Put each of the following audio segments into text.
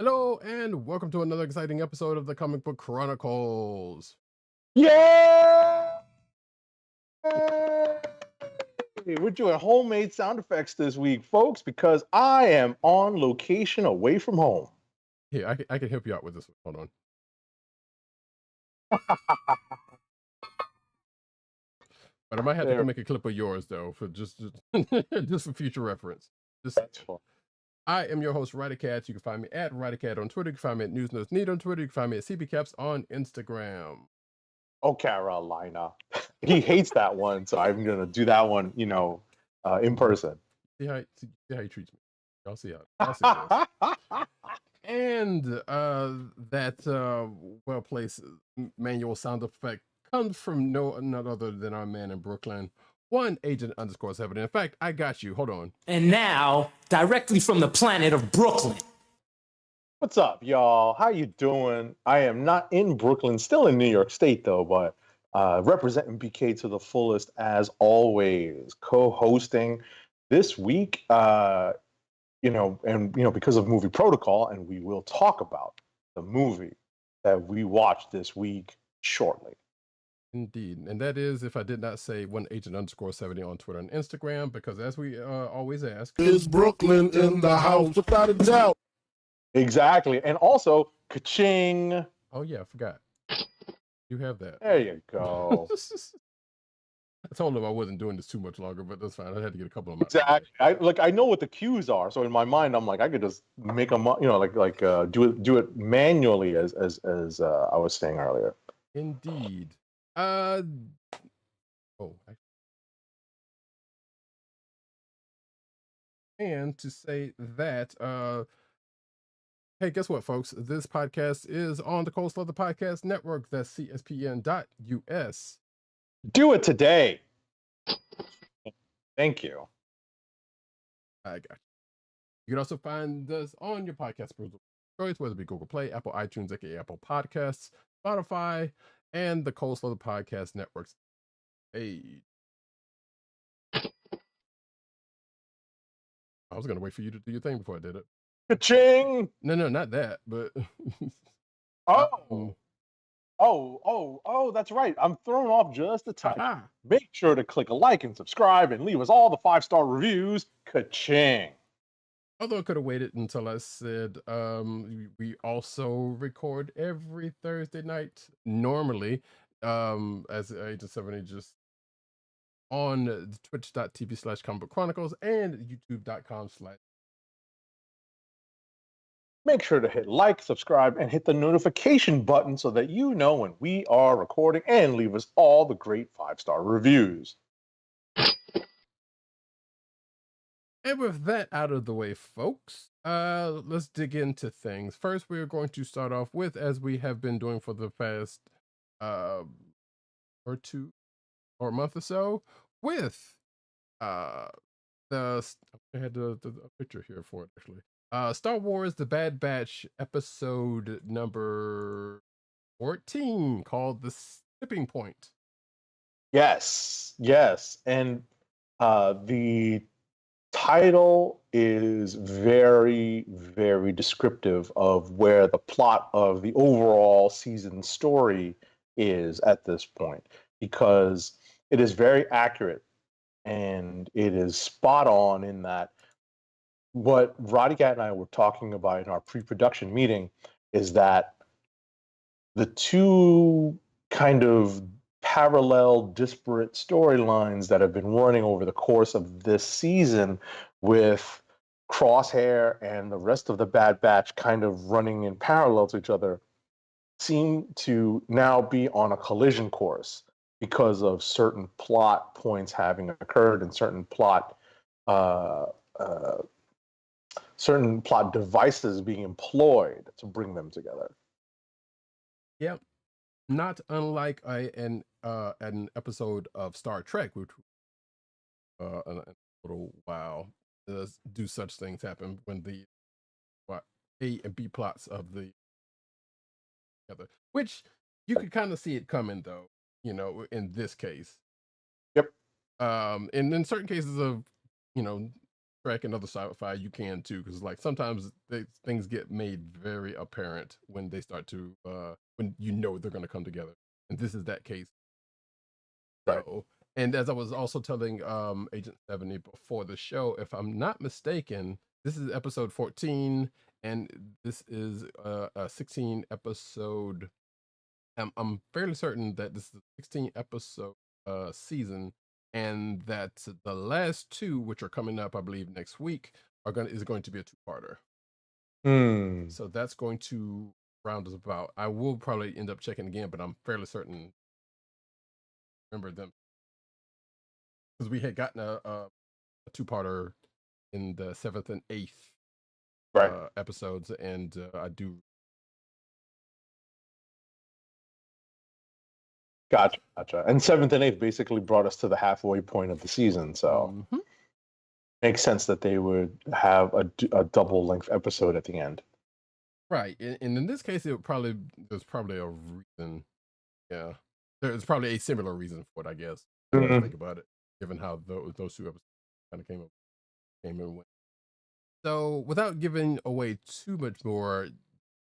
Hello, and welcome to another exciting episode of the Comic Book Chronicles. Yeah! We're doing homemade sound effects this week, folks, because I am on location away from home. Here, I can help you out with this one. Hold on. But I might have to make a clip of yours, though, for just for future reference. That's fun. I am your host, Roddykat. You can find me at Roddykat on Twitter. You can find me at NewsNoteNeat on Twitter. You can find me at CBCaps on Instagram. Oh, Carolina. He hates that one, so I'm going to do that one, in person. See how he treets me. Y'all see how. And that well-placed manual sound effect comes from none other than our man in Brooklyn, @Agent_70. In fact, I got you. Hold on. And now, directly from the planet of Brooklyn. What's up, y'all? How you doing? I am not in Brooklyn, still in New York State, though, but representing BK to the fullest as always, co-hosting this week, because of movie protocol, and we will talk about the movie that we watched this week shortly. Indeed. And that is, if I did not say, @Agent_70 on Twitter and Instagram, because as we always ask, is Brooklyn in the house without a doubt? Exactly. And also, ka-ching. Oh, yeah, I forgot. You have that. There you go. I told him I wasn't doing this too much longer, but that's fine. I had to get a couple of them. Exactly. I know what the cues are, so in my mind, I'm like, I could just make them, do it manually, as I was saying earlier. Indeed. And to say that, hey, guess what, folks? This podcast is on the Cold Slaughter Podcast Network. That's CSPN.us. Do it today. Thank you. I got you. You can also find us on your podcast choice, whether it be Google Play, Apple iTunes, aka Apple Podcasts, Spotify, and the Cold Slaughter Podcast Network's page. I was going to wait for you to do your thing before I did it. Ka-ching! No, not that, but... Oh, that's right. I'm thrown off just a touch. Make sure to click a like and subscribe and leave us all the 5-star reviews. Ka-ching! Although I could have waited until I said we also record every Thursday night, normally, as Agent 70 just on twitch.tv/Comic Book Chronicles and youtube.com/. Make sure to hit like, subscribe, and hit the notification button so that you know when we are recording, and leave us all the great 5-star reviews. And with that out of the way, folks, let's dig into things. First, we're going to start off with, as we have been doing for the past month or so, with I had the picture here for it, actually. Star Wars The Bad Batch episode number 14, called The Tipping Point. Yes. And the title is very, very descriptive of where the plot of the overall season story is at this point, because it is very accurate and it is spot on in that what Roddykat and I were talking about in our pre-production meeting is that the two kind of parallel, disparate storylines that have been running over the course of this season, with Crosshair and the rest of the Bad Batch kind of running in parallel to each other, seem to now be on a collision course because of certain plot points having occurred and certain plot devices being employed to bring them together. Yep. Not unlike an episode of Star Trek, which in a little while does do such things happen when the A and B plots of the other, which you could kind of see it coming, though, in this case. Yep. And in certain cases of Trek and other sci-fi, you can too, because like sometimes things get made very apparent when they start to when you know they're going to come together, and this is that case. Right. So, and as I was also telling Agent 70 before the show, if I'm not mistaken, this is episode 14, and this is a 16 episode. I'm fairly certain that this is a 16 episode season, and that the last two, which are coming up, I believe next week, is going to be a two-parter. So that's going to round us about. I will probably end up checking again, but I'm fairly certain. Remember them because we had gotten a two-parter in the 7th and 8th episodes, and I do. Gotcha. And 7th and 8th basically brought us to the halfway point of the season, so makes sense that they would have a double length episode at the end. Right, and in this case, there's probably a reason. Yeah, there's probably a similar reason for it, I guess. Think about it, given how those two episodes kind of came and went. So, without giving away too much more,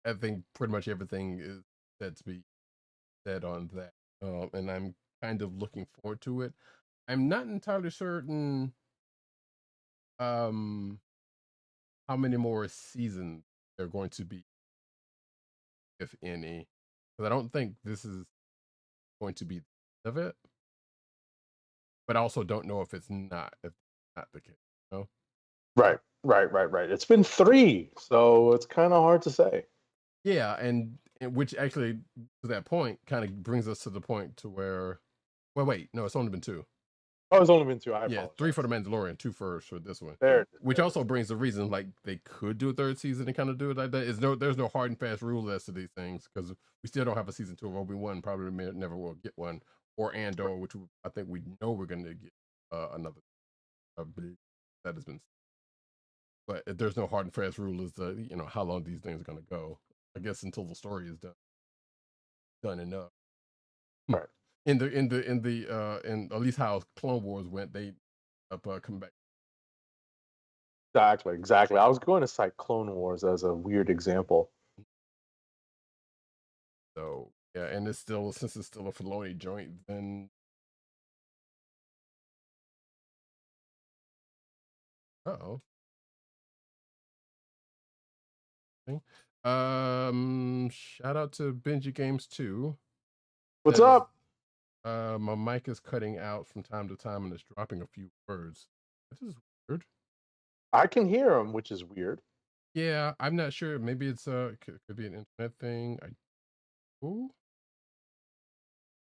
I think pretty much everything is said to be said on that. And I'm kind of looking forward to it. I'm not entirely certain how many more seasons there are going to be, if any. Because I don't think this is going to be the end of it. But I also don't know if it's not the case. You know? Right. It's been 3, so it's kind of hard to say. Yeah, and which actually, to that point, kind of brings us to the point to where, well, wait, no, it's only been 2. Oh, it's only been 2. Yeah, 3 for the Mandalorian, 2 for this one. There. Which also brings the reason like they could do a 3rd season and kind of do it like that. There's no hard and fast rule as to these things because we still don't have a season 2 of Obi-Wan. Probably never will get one, or Andor, which I think we know we're going to get another. That has been, but there's no hard and fast rule as to how long these things are going to go. I guess until the story is done enough. Right. In at least how Clone Wars went, they come back. Exactly. I was going to cite Clone Wars as a weird example. So yeah, and since it's still a Filoni joint, then shout out to Benji Games 2. What's up? My mic is cutting out from time to time and it's dropping a few words. This is weird. I can hear them, which is weird. Yeah, I'm not sure. Maybe it's could be an internet thing.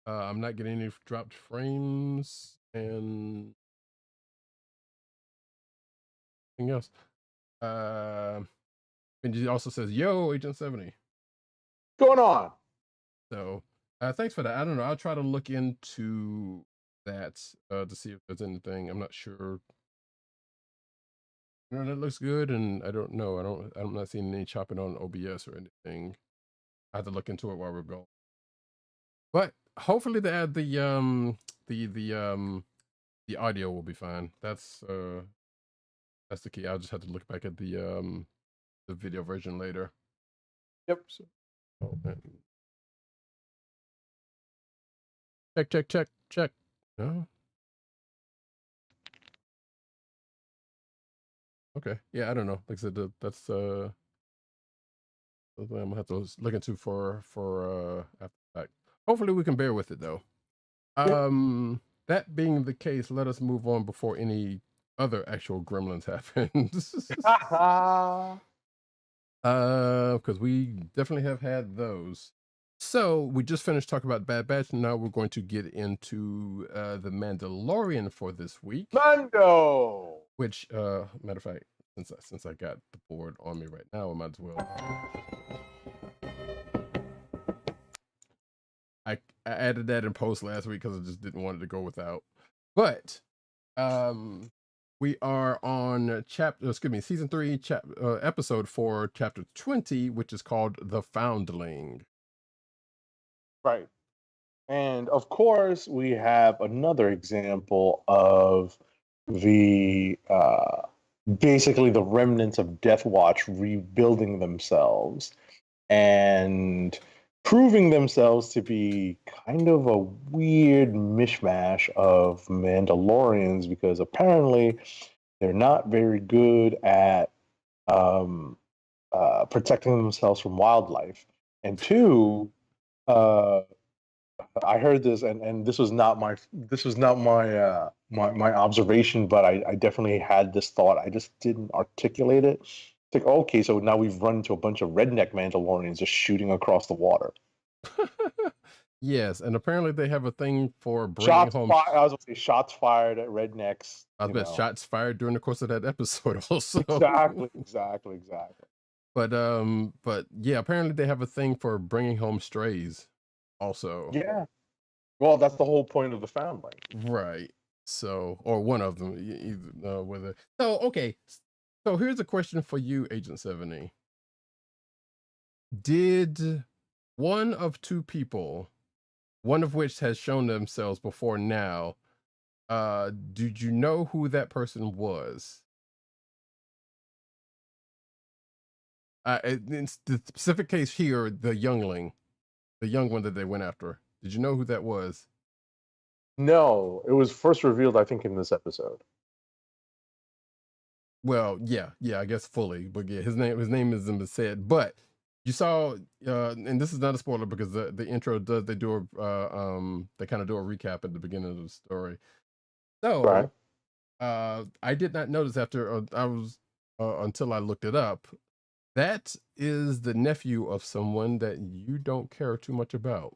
I'm not getting any dropped frames and anything else. Benji also says, "Yo, Agent 70." What's going on? So, thanks for that. I don't know. I'll try to look into that to see if there's anything. I'm not sure. That looks good, and I don't know. I'm not seeing any chopping on OBS or anything. I have to look into it while we're going. But hopefully, the audio will be fine. That's the key. I'll just have to look back at the video version later. Yep. So, check. No. Okay. Yeah, I don't know. Like I said, that's I'm gonna have to look into for after the fact. Hopefully, we can bear with it though. Yep. That being the case, let us move on before any other actual gremlins happen. Because we definitely have had those. So we just finished talking about Bad Batch, and now we're going to get into the Mandalorian for this week. Mando! Which, matter of fact, since I got the board on me right now, I might as well. I added that in post last week because I just didn't want it to go without. But we are on season 3, episode 4, chapter 20, which is called The Foundling. Right. And of course, we have another example of the basically the remnants of Death Watch rebuilding themselves and proving themselves to be kind of a weird mishmash of Mandalorians, because apparently they're not very good at protecting themselves from wildlife. And two, I heard this, and this was not my observation, but I definitely had this thought. I just didn't articulate it. It's like, okay, so now we've run into a bunch of redneck Mandalorians just shooting across the water. Yes, and apparently they have a thing for bringing Shots home. fired. I was going to say shots fired at rednecks. I bet shots fired during the course of that episode also. Exactly. But yeah, apparently they have a thing for bringing home strays also. Yeah. Well, that's the whole point of the foundling. Right. So, or one of them, either whether. So, okay. So here's a question for you, Agent 70. Did one of two people, one of which has shown themselves before now, did you know who that person was? In the specific case here, the youngling, the young one that they went after. Did you know who that was? No, it was first revealed, I think, in this episode. Well, yeah, I guess fully, but yeah, his name isn't said. But you saw, and this is not a spoiler because the intro does they kind of do a recap at the beginning of the story. So, right. I did not notice after until I looked it up. That is the nephew of someone that you don't care too much about.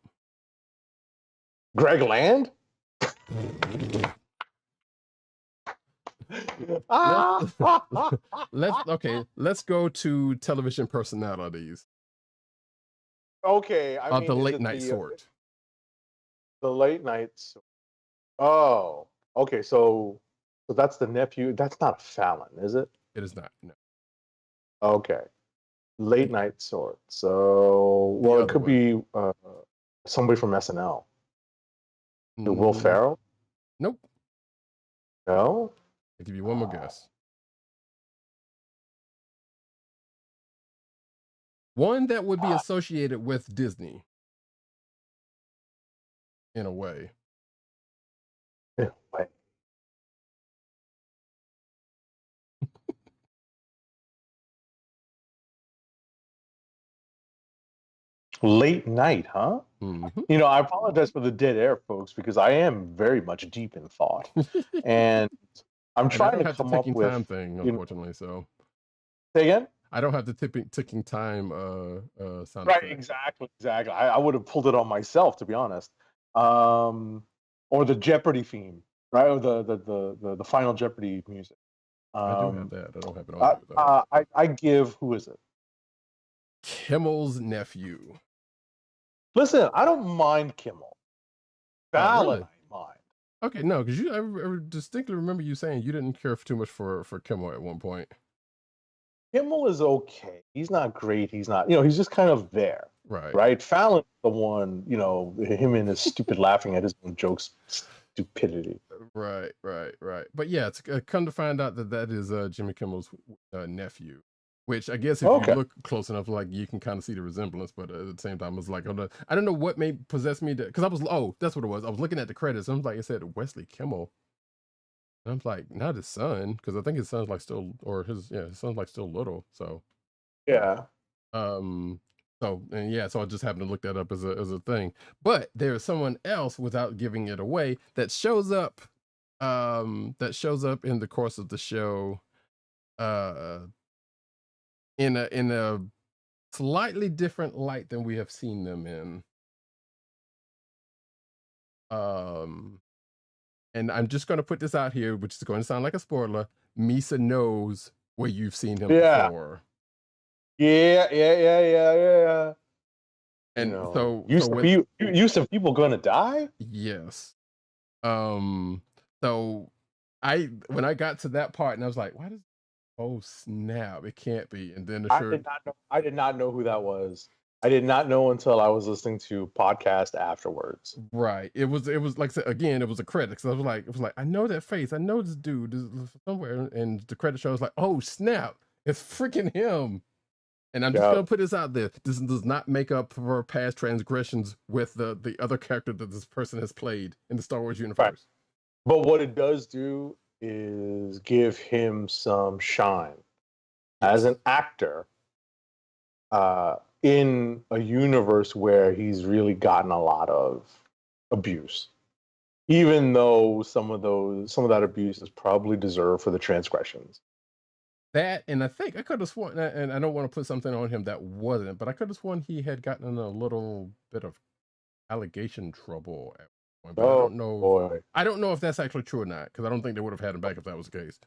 Greg Land? Let's go to television personalities. Okay, of the late night sort. The late nights. Oh, okay. So that's the nephew. That's not a Fallon, is it? It is not. No. Okay. Late night sort. So, well, it could be somebody from SNL. Will Ferrell? Nope. No? I'll give you one more guess. One that would be associated with Disney. In a way. In a way. Late night, huh? Mm-hmm. You know, I apologize for the dead air, folks, because I am very much deep in thought, and I'm trying to come up with time thing, unfortunately. So, say again. I don't have the ticking time sound Right, effect. exactly. I would have pulled it on myself, to be honest. Or the Jeopardy theme, right? Or the Final Jeopardy music. I do have that. I don't have it on. I give. Who is it? Kimmel's nephew. Listen, I don't mind Kimmel. Fallon, really? I mind. Okay, no, because I distinctly remember you saying you didn't care too much for Kimmel at one point. Kimmel is okay. He's not great. He's not, he's just kind of there. Right. Right? Fallon's the one, him and his stupid laughing at his own jokes, stupidity. Right. But yeah, it's come to find out that is Jimmy Kimmel's nephew. Which I guess if you look close enough, like you can kind of see the resemblance, but at the same time, it's like I don't know what made possess me to, because that's what it was. I was looking at the credits. And I was like, it said Wesley Kimmel, and I'm like, not his son, because I think his son's like still, or his son's like still little. So yeah. So I just happened to look that up as a thing. But there's someone else, without giving it away, that shows up in the course of the show. In a slightly different light than we have seen them in. And I'm just going to put this out here, which is going to sound like a spoiler. Misa knows where you've seen him before. Yeah. And used to people going to die? Yes. So when I got to that part, and I was like, why does? Oh snap! It can't be. And then I did not know who that was. I did not know until I was listening to podcast afterwards. Right. It was like I said, again, it was a credit. Cause it was like, I know that face. I know this dude is somewhere. And the credit show was like, oh snap, it's freaking him. And I'm just gonna put this out there. This does not make up for past transgressions with the other character that this person has played in the Star Wars universe. Right. But what it does do is give him some shine as an actor in a universe where he's really gotten a lot of abuse, even though some of that abuse is probably deserved for the transgressions. That, and I think I could have sworn, and I don't want to put something on him that wasn't, but I could have sworn he had gotten in a little bit of allegation trouble at one point. But I don't know. Boy. I don't know if that's actually true or not, because I don't think they would have had him back if that was the case.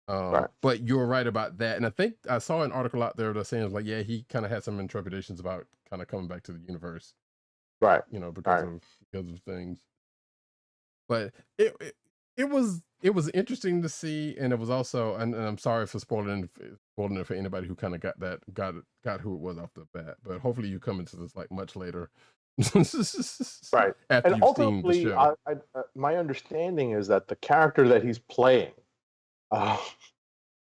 Right. But you're right about that, and I think I saw an article out there that's saying like, yeah, he kind of had some trepidations about kind of coming back to the universe, right? You know, because of things. But it was interesting to see, and it was also, and I'm sorry for spoiling it for anybody who kind of got who it was off the bat. But hopefully you come into this like much later, right? After and you've seen the show. My understanding is that the character that he's playing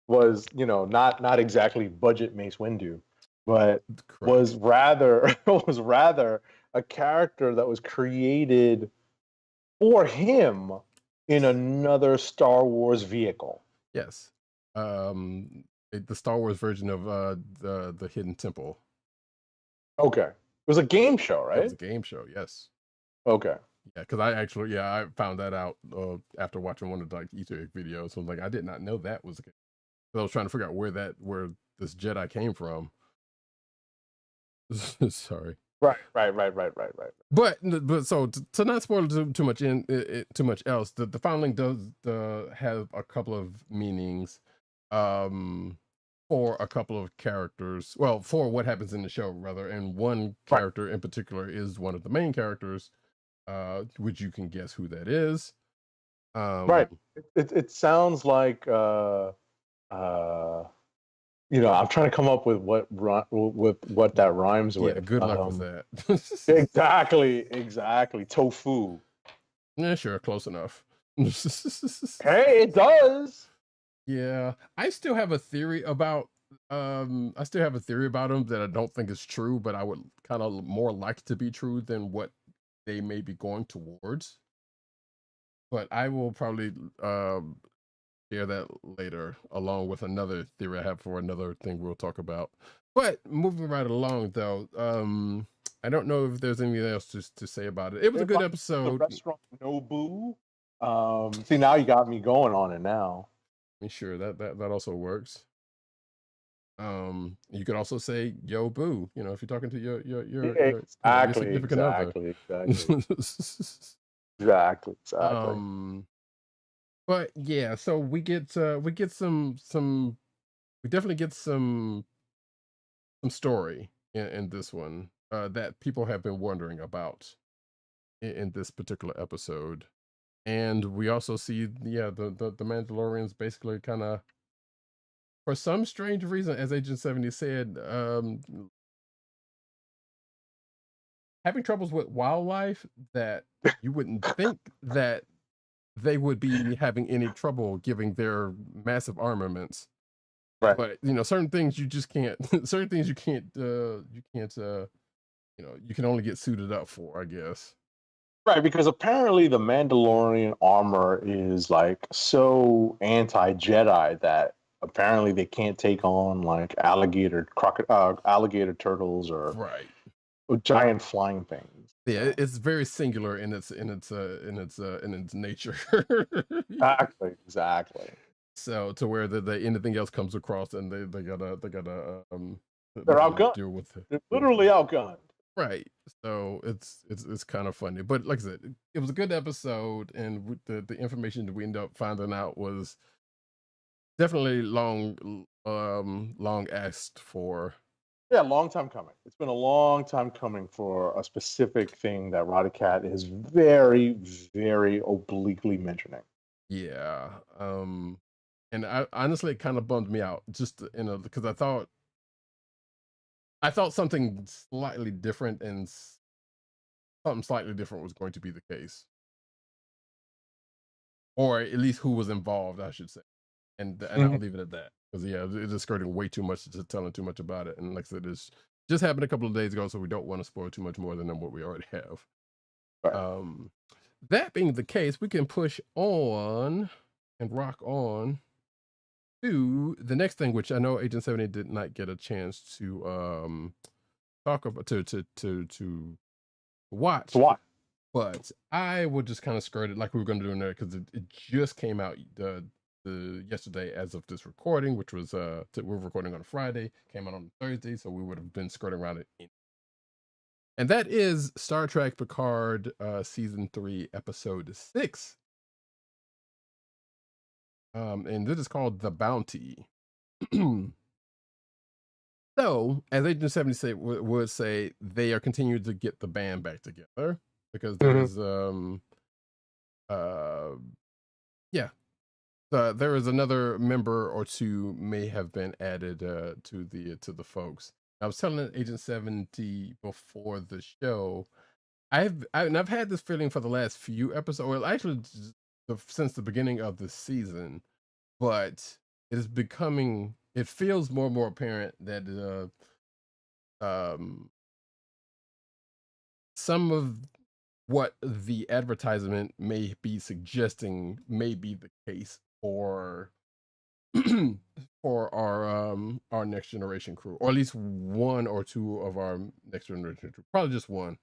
was, you know, not exactly budget Mace Windu, but was rather a character that was created for him in another Star Wars vehicle. Yes, the Star Wars version of the Hidden Temple. Okay, it was a game show, right? It was a game show. Yes. Okay. Yeah, because I found that out after watching one of the like Easter egg videos. So I was like, I did not know that was the case. So I was trying to figure out where this Jedi came from. Sorry. Right. But so to not spoil too much too much else, the foundling does have a couple of meanings, for a couple of characters. Well, for what happens in the show rather, and one character in particular is one of the main characters, which you can guess who that is. Right. It sounds like you know, I'm trying to come up with what that rhymes with. Yeah, good luck with that. Exactly. Tofu. Yeah, sure, close enough. Hey, it does. Yeah, I still have a theory about him that I don't think is true, but I would kind of more like to be true than what they may be going towards. But I will probably share that later, along with another theory I have for another thing we'll talk about. But moving right along, though, I don't know if there's anything else to say about it. It was a good episode. The restaurant Nobu. See, now you got me going on it now. Sure, that also works. You could also say "Yo, boo," you know, if you're talking to your significant other. Exactly. But yeah, so we definitely get some story in this one that people have been wondering about in this particular episode. And we also see the Mandalorians basically kind of, for some strange reason, as Agent 70 said, having troubles with wildlife that you wouldn't think that they would be having any trouble giving their massive armaments. Right. But you know, certain things you just can't certain things you can't you know, you can only get suited up for, I guess. Right, because apparently the Mandalorian armor is like so anti-Jedi that apparently they can't take on like alligator turtles or giant flying things. Yeah, it's very singular in its nature. Exactly. So to where anything else comes across and they gotta they're outgunned. Deal with it. They're literally outgunned. Right. So it's kind of funny, but like I said, it was a good episode, and the information that we ended up finding out was definitely long asked for. Yeah, long time coming. It's been a long time coming for a specific thing that Roddykat is very, very obliquely mentioning. Yeah. And I honestly, it kind of bummed me out just because I thought I thought something slightly different and something slightly different was going to be the case, or at least who was involved, I should say. And I'll leave it at that, because it's just skirting way too much, just telling too much about it. And like I said, it's just happened a couple of days ago, so we don't want to spoil too much more than what we already have. Right. That being the case, we can push on and rock on to the next thing, which I know Agent 70 did not get a chance to talk about, to watch. But I would just kind of skirt it like we were going to do in there, because it just came out yesterday as of this recording, which was we're recording on a Friday, came out on Thursday, so we would have been skirting around it. And that is Star Trek Picard season 3, episode 6. And this is called The Bounty. So, as Agent 70 would say, they are continuing to get the band back together, because there's there is another member or two may have been added to the folks. I was telling Agent 70 before the show, I've had this feeling for the last few episodes, well, actually since the beginning of the season, but it is becoming, it feels more and more apparent that some of what the advertisement may be suggesting may be the case for for our next generation crew, or at least one or two of our next generation crew, probably just one.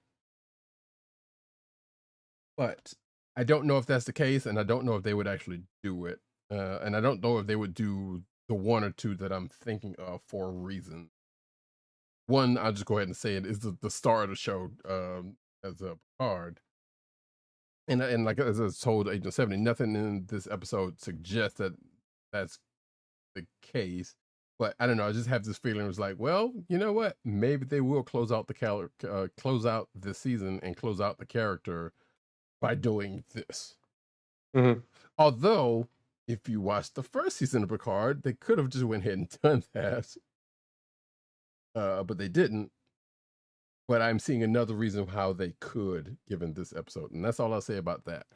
But I don't know if that's the case, and I don't know if they would actually do it, and I don't know if they would do the one or two that I'm thinking of for a reason. One, I'll just go ahead and say it, is the star of the show, as a Picard. And like as I told Agent 70, nothing in this episode suggests that that's the case. But I don't know, I just have this feeling, it was like, well, you know what? Maybe they will close out close out this season and close out the character by doing this. Although, if you watch the first season of Picard, they could have just went ahead and done that. But they didn't. But I'm seeing another reason how they could, given this episode. And that's all I'll say about that.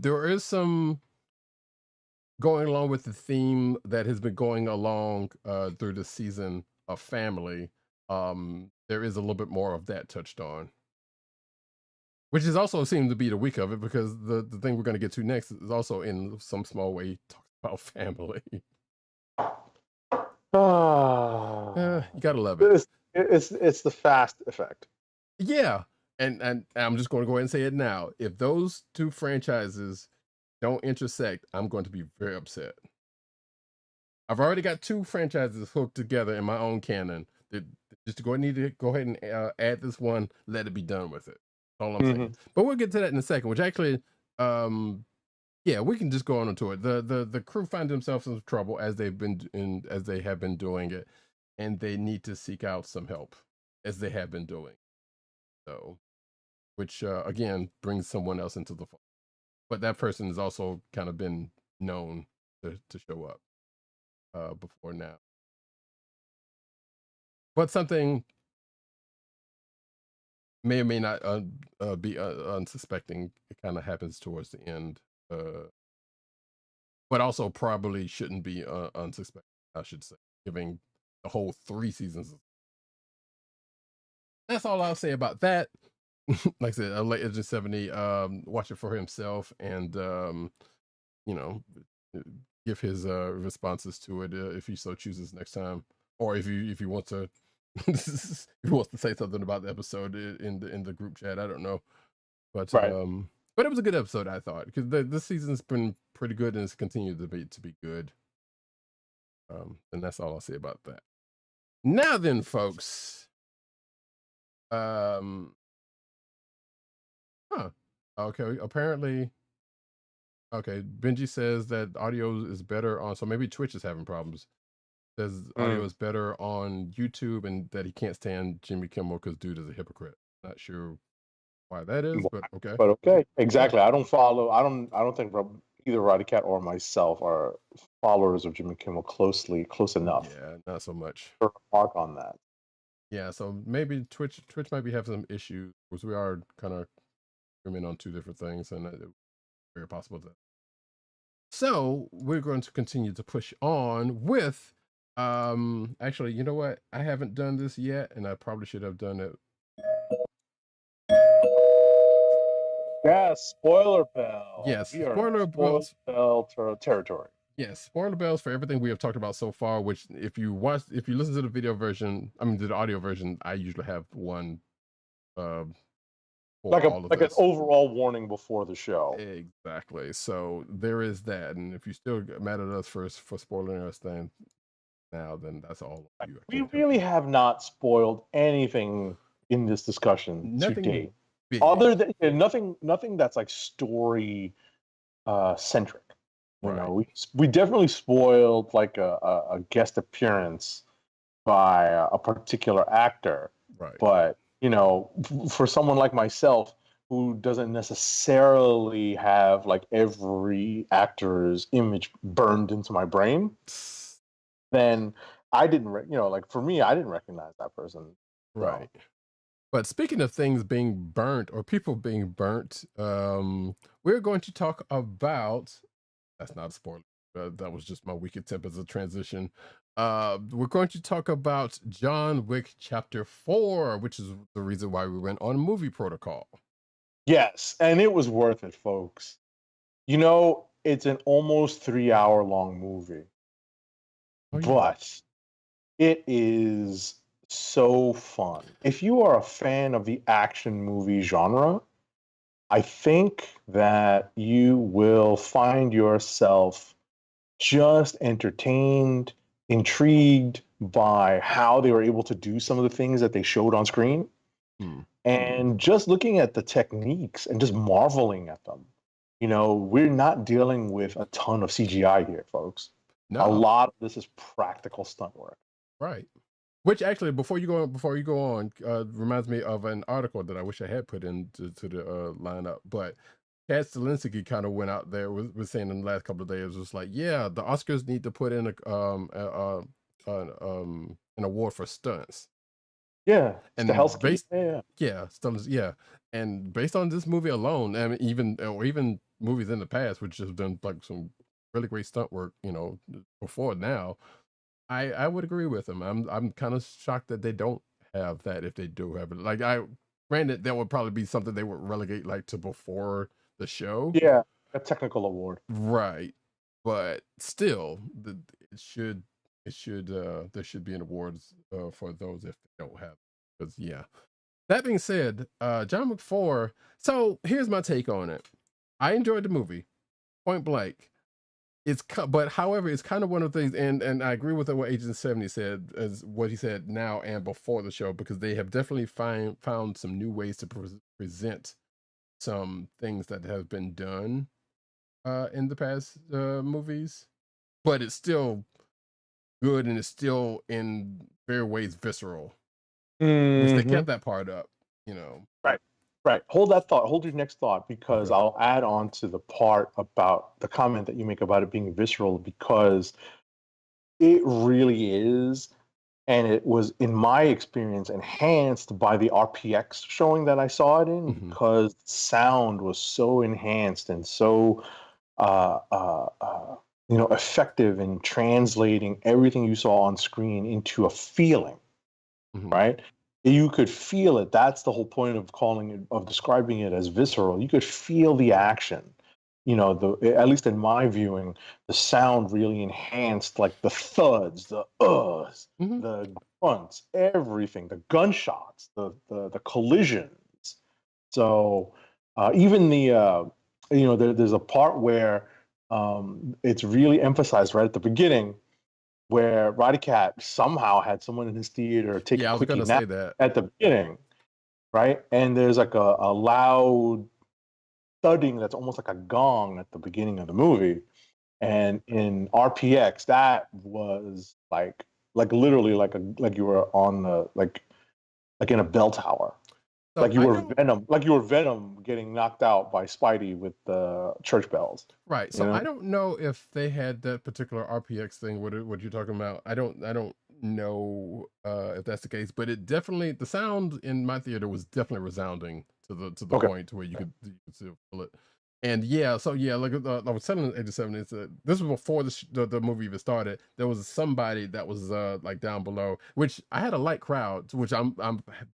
There is some going along with the theme that has been going along through the season of family. There is a little bit more of that touched on, which is also seems to be the week of it, because the thing we're going to get to next is also in some small way talks about family. You gotta love it. It's the Fast effect. Yeah, and I'm just going to go ahead and say it now. If those two franchises don't intersect, I'm going to be very upset. I've already got two franchises hooked together in my own canon. Just need to go ahead and add this one. Let it be done with it. That's all I'm saying. But we'll get to that in a second. Which actually, we can just go on into it. The crew find themselves in trouble as they have been doing it, and they need to seek out some help, as they have been doing. So, which again brings someone else into the fold. But that person has also kind of been known to show up before now. But something may or may not be unsuspecting. It kind of happens towards the end, but also probably shouldn't be unsuspecting, I should say, given the whole 3 seasons. That's all I'll say about that. Like I said, I'll let Agent 70 watch it for himself, and give his responses to it if he so chooses next time, or if he wants to if he wants to say something about the episode in the group chat. I don't know, but but it was a good episode, I thought, because this season's been pretty good, and it's continued to be good. And that's all I'll say about that. Now then, folks. Okay, apparently. Okay, Benji says that audio is better on, so maybe Twitch is having problems. Says audio is better on YouTube, and that he can't stand Jimmy Kimmel because dude is a hypocrite. Not sure why that is, but okay. But okay, exactly. I don't think either Roddykat or myself are followers of Jimmy Kimmel close enough. Yeah, not so much. To remark on that. Yeah, so maybe Twitch might be having some issues because we are kind of streaming on two different things, and it's very possible that. So we're going to continue to push on with. Actually, you know what? I haven't done this yet, and I probably should have done it. Yeah, spoiler bell. Yes, We are spoiler bells. bell territory. Yes, spoiler bells for everything we have talked about so far. Which, if you listen to the video version, I mean to the audio version, I usually have one. For all of Like an this. overall warning before the show. Exactly. So there is that, and if you still get mad at us for spoiling us, then that's all of you. We really have not spoiled anything in this discussion to date, big. other than nothing that's like story centric. You Right. know, we definitely spoiled like a guest appearance by a particular actor, Right. but you know, for someone like myself who doesn't necessarily have like every actor's image burned into my brain, then I didn't, like for me, I didn't recognize that person. Right. So. But speaking of things being burnt or people being burnt, we're going to talk about. That's not a spoiler. That was just my weak attempt as a transition. We're going to talk about John Wick Chapter 4, which is the reason why we went on Movie Protocol. Yes, and it was worth it, folks. You know, it's an almost 3-hour long movie. Oh, yeah. But it is so fun. If you are a fan of the action movie genre, I think that you will find yourself just entertained, intrigued by how they were able to do some of the things that they showed on screen. And just looking at the techniques and just marveling at them. You know, we're not dealing with a ton of CGI here, folks. No. A lot of this is practical stunt work. Right. Which actually, before you go on, reminds me of an article that I wish I had put into the lineup. But Chad Stahelski kind of went out there was saying in the last couple of days, was like, yeah, the Oscars need to put in an award for stunts. Yeah, and stunts. Yeah, and based on this movie alone, I mean, even movies in the past, which have done like some really great stunt work, you know, before now. I would agree with him. I'm kind of shocked that they don't have that. If they do have it, like granted, that would probably be something they would relegate like to before the show. Yeah, a technical award. Right, but still, there should be an award for those if they don't have it. Because yeah. That being said, John Wick 4. So here's my take on it. I enjoyed the movie, point blank. But however, it's kind of one of the things, and I agree with what Agent 70 said, as what he said now and before the show, because they have definitely found some new ways to present some things that have been done in the past movies, but it's still good and it's still in various ways visceral. Which they kept that part up, you know. Right. Hold that thought. Hold your next thought, because I'll add on to the part about the comment that you make about it being visceral, because it really is. And it was, in my experience, enhanced by the RPX showing that I saw it in, because sound was so enhanced and so, effective in translating everything you saw on screen into a feeling, right? You could feel it. That's the whole point of describing it as visceral. You could feel the action. You know, at least in my viewing, the sound really enhanced, like the thuds, the the grunts, everything, the gunshots, the collisions. So even there's a part where it's really emphasized right at the beginning, where Roddykat somehow had someone in his theater take a quickie nap at the beginning, right? And there's like a loud thudding that's almost like a gong at the beginning of the movie. And in RPX, that was like literally like you were on the like in a bell tower. So like you were Venom getting knocked out by Spidey with the church bells. Right. So I don't know if they had that particular RPX thing. What you're talking about? I don't know if that's the case, but it definitely, the sound in my theater was definitely resounding to the Okay. point where you could still feel it. And yeah, so yeah, like I was telling the 87, this was before the movie even started. There was somebody that was like down below, which I had a light crowd, which I'm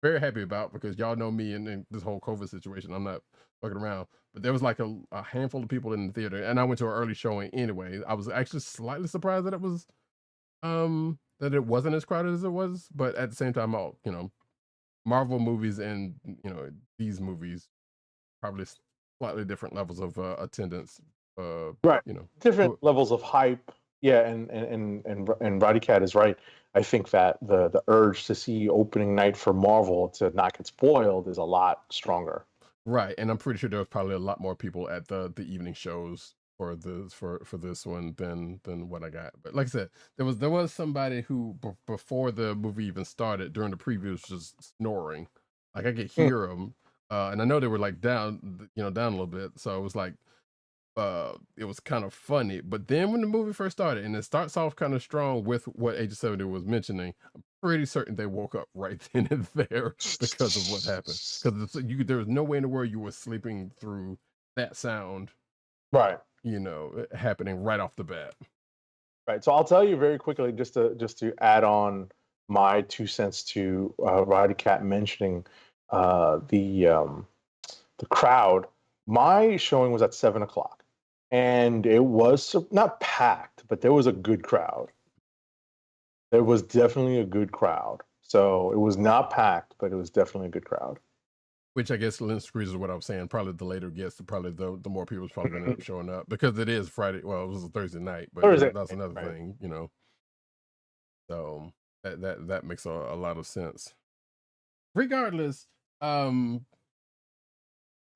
very happy about, because y'all know me and this whole COVID situation. I'm not fucking around. But there was like a handful of people in the theater, and I went to an early showing anyway. I was actually slightly surprised that it wasn't as crowded as it was, but at the same time, Marvel movies and these movies probably slightly different levels of attendance. Right. Different Who- levels of hype. Yeah, and Roddykat is right. I think that the urge to see opening night for Marvel to not get spoiled is a lot stronger. right, and I'm pretty sure there was probably a lot more people at the evening shows for this one than what I got. But like I said, there was somebody who before the movie even started, during the previews, was just snoring. Like I could hear them, and I know they were like down a little bit, so it was like it was kind of funny. But then when the movie first started, and it starts off kind of strong with what Age of 70 was mentioning, I'm pretty certain they woke up right then and there because of what happened. Because there was no way in the world you were sleeping through that sound, Right. Happening right off the bat. Right. So I'll tell you very quickly, just to add on my 2 cents to Roddykat mentioning the crowd. My showing was at 7 o'clock, and it was not packed, but there was a good crowd. There was definitely a good crowd. So it was not packed, but it was definitely a good crowd. Which I guess lends agrees with what I was saying. Probably the later gets, probably the more people's probably going to end up showing up, because it is Friday. Well, it was a Thursday night, but Thursday, that's another right. thing, So that makes a lot of sense. Regardless, like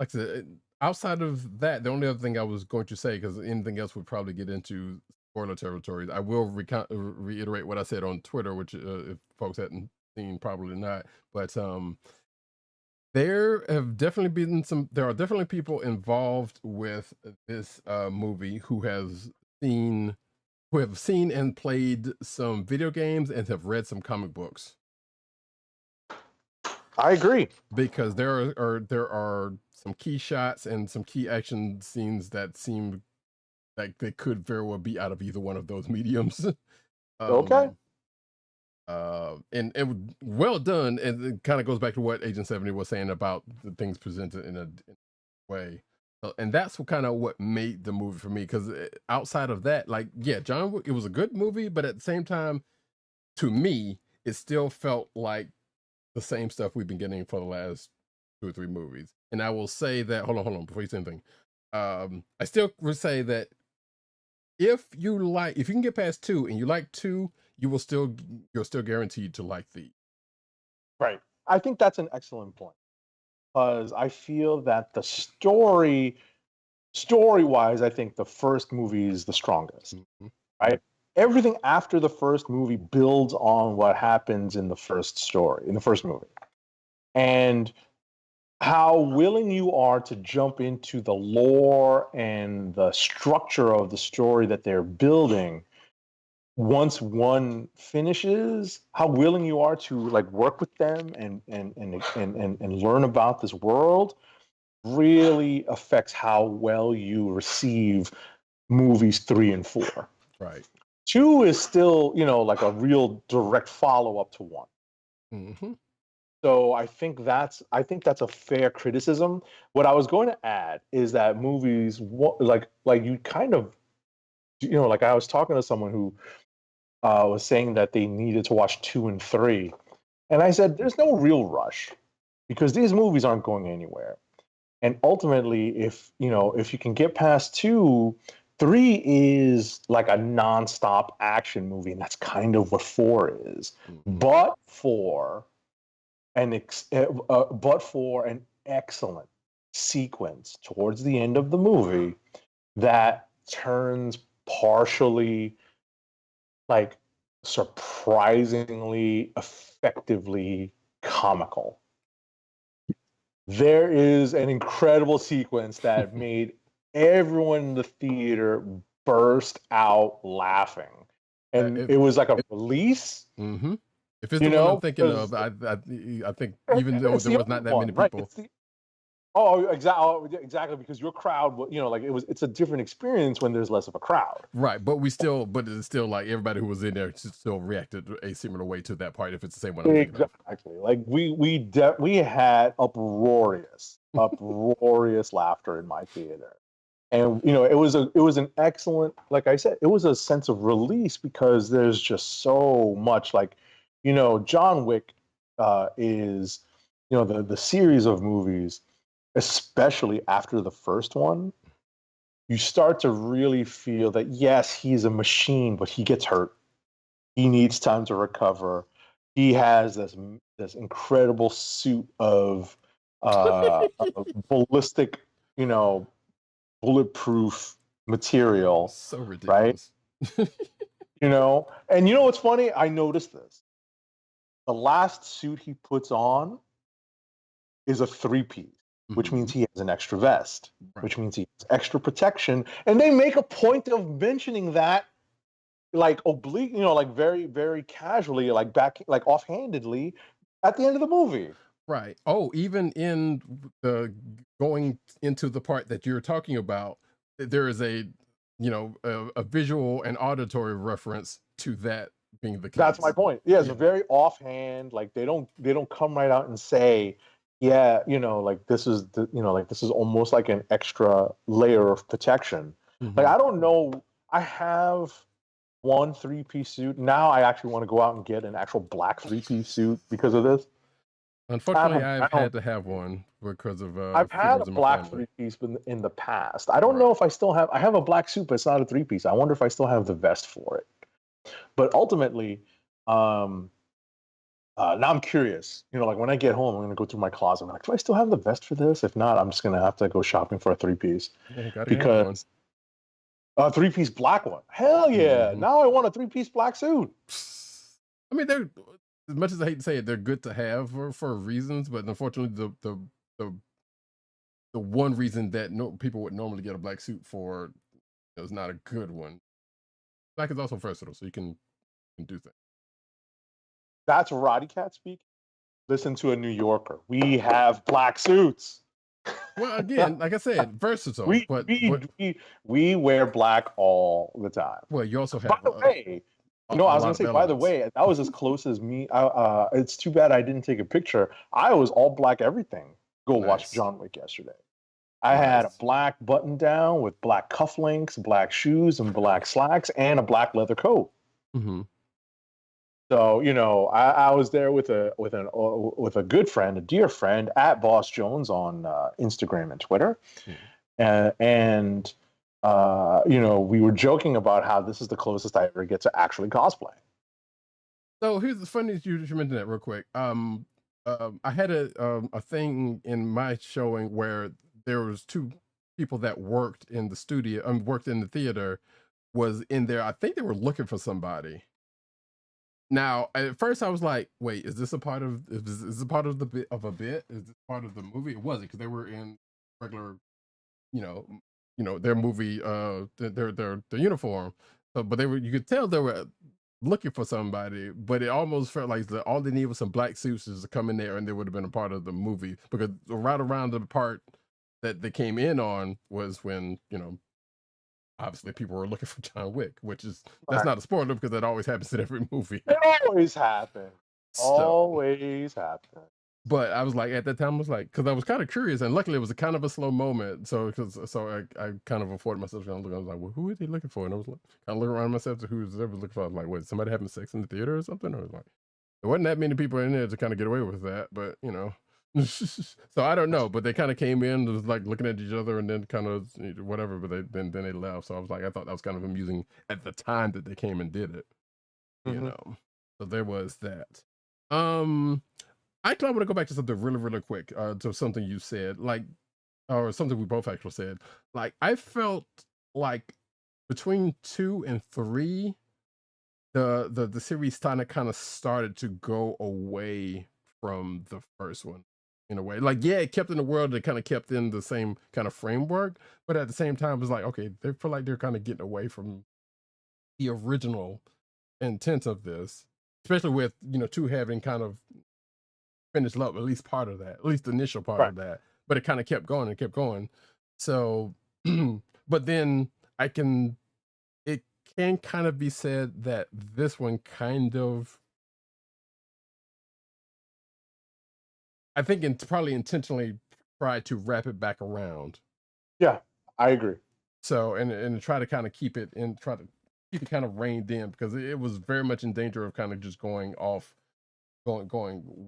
I said, outside of that, the only other thing I was going to say, because anything else would probably get into spoiler territory, I will reiterate what I said on Twitter, which if folks hadn't seen, probably not. But there are definitely people involved with this movie who have seen and played some video games and have read some comic books. I agree, because there are some key shots and some key action scenes that seem like they could very well be out of either one of those mediums. Okay. And well done, and it kind of goes back to what Agent 70 was saying about the things presented in a way. And that's what made the movie for me, because outside of that, like, yeah, John Wick, it was a good movie, but at the same time, to me, it still felt like the same stuff we've been getting for the last 2 or 3 movies. And I will say that, hold on, before you say anything, I still would say that if you can get past 2 and you like 2, you're still guaranteed to like these. Right. I think that's an excellent point, because I feel that the story-wise, I think the first movie is the strongest. Mm-hmm. Right? Everything after the first movie builds on what happens in the first movie. And how willing you are to jump into the lore and the structure of the story that they're building once one finishes, how willing you are to work with them and learn about this world really affects how well you receive movies 3 and 4. Right. 2 is still, like a real direct follow-up to 1. Mm-hmm. So I think that's a fair criticism. What I was going to add is that movies, like you kind of, like I was talking to someone who was saying that they needed to watch 2 and 3, and I said there's no real rush, because these movies aren't going anywhere. And ultimately, if you can get past 2, 3 is like a nonstop action movie, and that's kind of what 4 is. Mm-hmm. But for an excellent sequence towards the end of the movie that turns partially, surprisingly effectively comical. There is an incredible sequence that made everyone in the theater burst out laughing. and If, it was like a release. mm-hmm. If it's You the one I'm know, thinking because of, I think even though it's there the was not only that one, many right? people. Exactly, because your crowd, you know, like it's a different experience when there's less of a crowd. Right, but it's still like everybody who was in there still reacted a similar way to that part if it's the same one I'm thinking of. Exactly. Like we had uproarious laughter in my theater. And you know, it was an excellent, like I said, it was a sense of release because there's just so much, like, you know, John Wick is, you know, the series of movies, especially after the first one, you start to really feel that yes, he's a machine, but he gets hurt. He needs time to recover. He has this incredible suit of ballistic, you know, bulletproof material, So right? ridiculous. You know, and you know what's funny? I noticed this. The last suit he puts on is a three-piece, which Mhm. means he has an extra vest, Right. which means he has extra protection, and they make a point of mentioning that, like oblique, you know, like very, very casually, like like offhandedly, at the end of the movie. Right. Oh, even in the going into the part that you're talking about, there is a, you know, a visual and auditory reference to that being the case. That's my point. Yeah, it's Yeah. very offhand. Like they don't come right out and say, yeah, you know, like this is the, you know, like this is almost like an extra layer of protection. Like Mhm. I don't know. I have one three-piece suit. Now I actually want to go out and get an actual black three-piece suit because of this. Unfortunately, I've I don't. had to have one because of I've had a funerals in my black family. three-piece in the past. I don't Right. know if I still have. I have a black suit, but it's not a three-piece. I wonder if I still have the vest for it. But ultimately, now I'm curious. You know, like when I get home, I'm gonna go through my closet. I'm like, do I still have the vest for this? If not, I'm just gonna have to go shopping for a three-piece Yeah, gotta have one. because a three-piece black one. Hell yeah! Mhm. Now I want a three-piece black suit. I mean, they're, as much as I hate to say it, they're good to have for reasons, but unfortunately, the the one reason that people would normally get a black suit for is not a good one. Black is also versatile, so you can do things. That's Roddykat speak. Listen to a New Yorker. We have black suits. Well, again, like I said, versatile. we, but we wear black all the time. well, you also By have the way, a I was lot gonna of say, by the elements. way, that was as close as me. It's too bad I didn't take a picture. I was all black everything. Go watch Nice. John Wick yesterday. I had a Nice. black button down with black cufflinks, black shoes, and black slacks, and a black leather coat. Mm-hmm. So you know, I was there with a good friend, a dear friend, at Boss Jones on Instagram and Twitter, and you know, we were joking about how this is the closest I ever get to actually cosplay. So here's the funny you mentioned that real quick. I had a thing in my showing where there was two people that worked in the studio, worked in the theater, was in there. I think they were looking for somebody. Now, at first, I was like, "Wait, is this a part of? Is this a part of the bit of a bit? Is this part of the movie?" It wasn't because they were in regular, their movie, their uniform. So, but they were. You could tell they were looking for somebody, but it almost felt like all they needed was some black suits to come in there, and they would have been a part of the movie. Because right around the part that they came in on was when obviously people were looking for John Wick, that's Right. not a spoiler because that always happens in every movie. It always happens. So, Always happens. but I was like, at that time, I was like, because I was kind of curious, and luckily it was a kind of a slow moment. So, I kind of afforded myself to look. I was like, well, who are they looking for? And I was like, kind of looking around myself to who's ever looking for. I was like, wait, somebody having sex in the theater or something? Or I was like, there wasn't that many people in there to kind of get away with that, but so I don't know. But they kind of came in, was like looking at each other, and then kind of whatever. But then they left. So I was like, I thought that was kind of amusing at the time that they came and did it. Mm-hmm. So there was that. I want to go back to something really, really quick, to something you said, like, or something we both actually said. Like, I felt like between 2 and 3, the series kind of started to go away from the first one in a way. Like, yeah, it kept in the world, it kind of kept in the same kind of framework, but at the same time, it was like, okay, they feel like they're kind of getting away from the original intent of this, especially with 2 having kind of finished up at least part of that, at least the initial part of that, but it kind of kept going and kept going. So, but then it can kind of be said that this one kind of, I think, probably intentionally tried to wrap it back around. Yeah, I agree. So, and try to kind of keep it kind of reined in, because it was very much in danger of kind of just going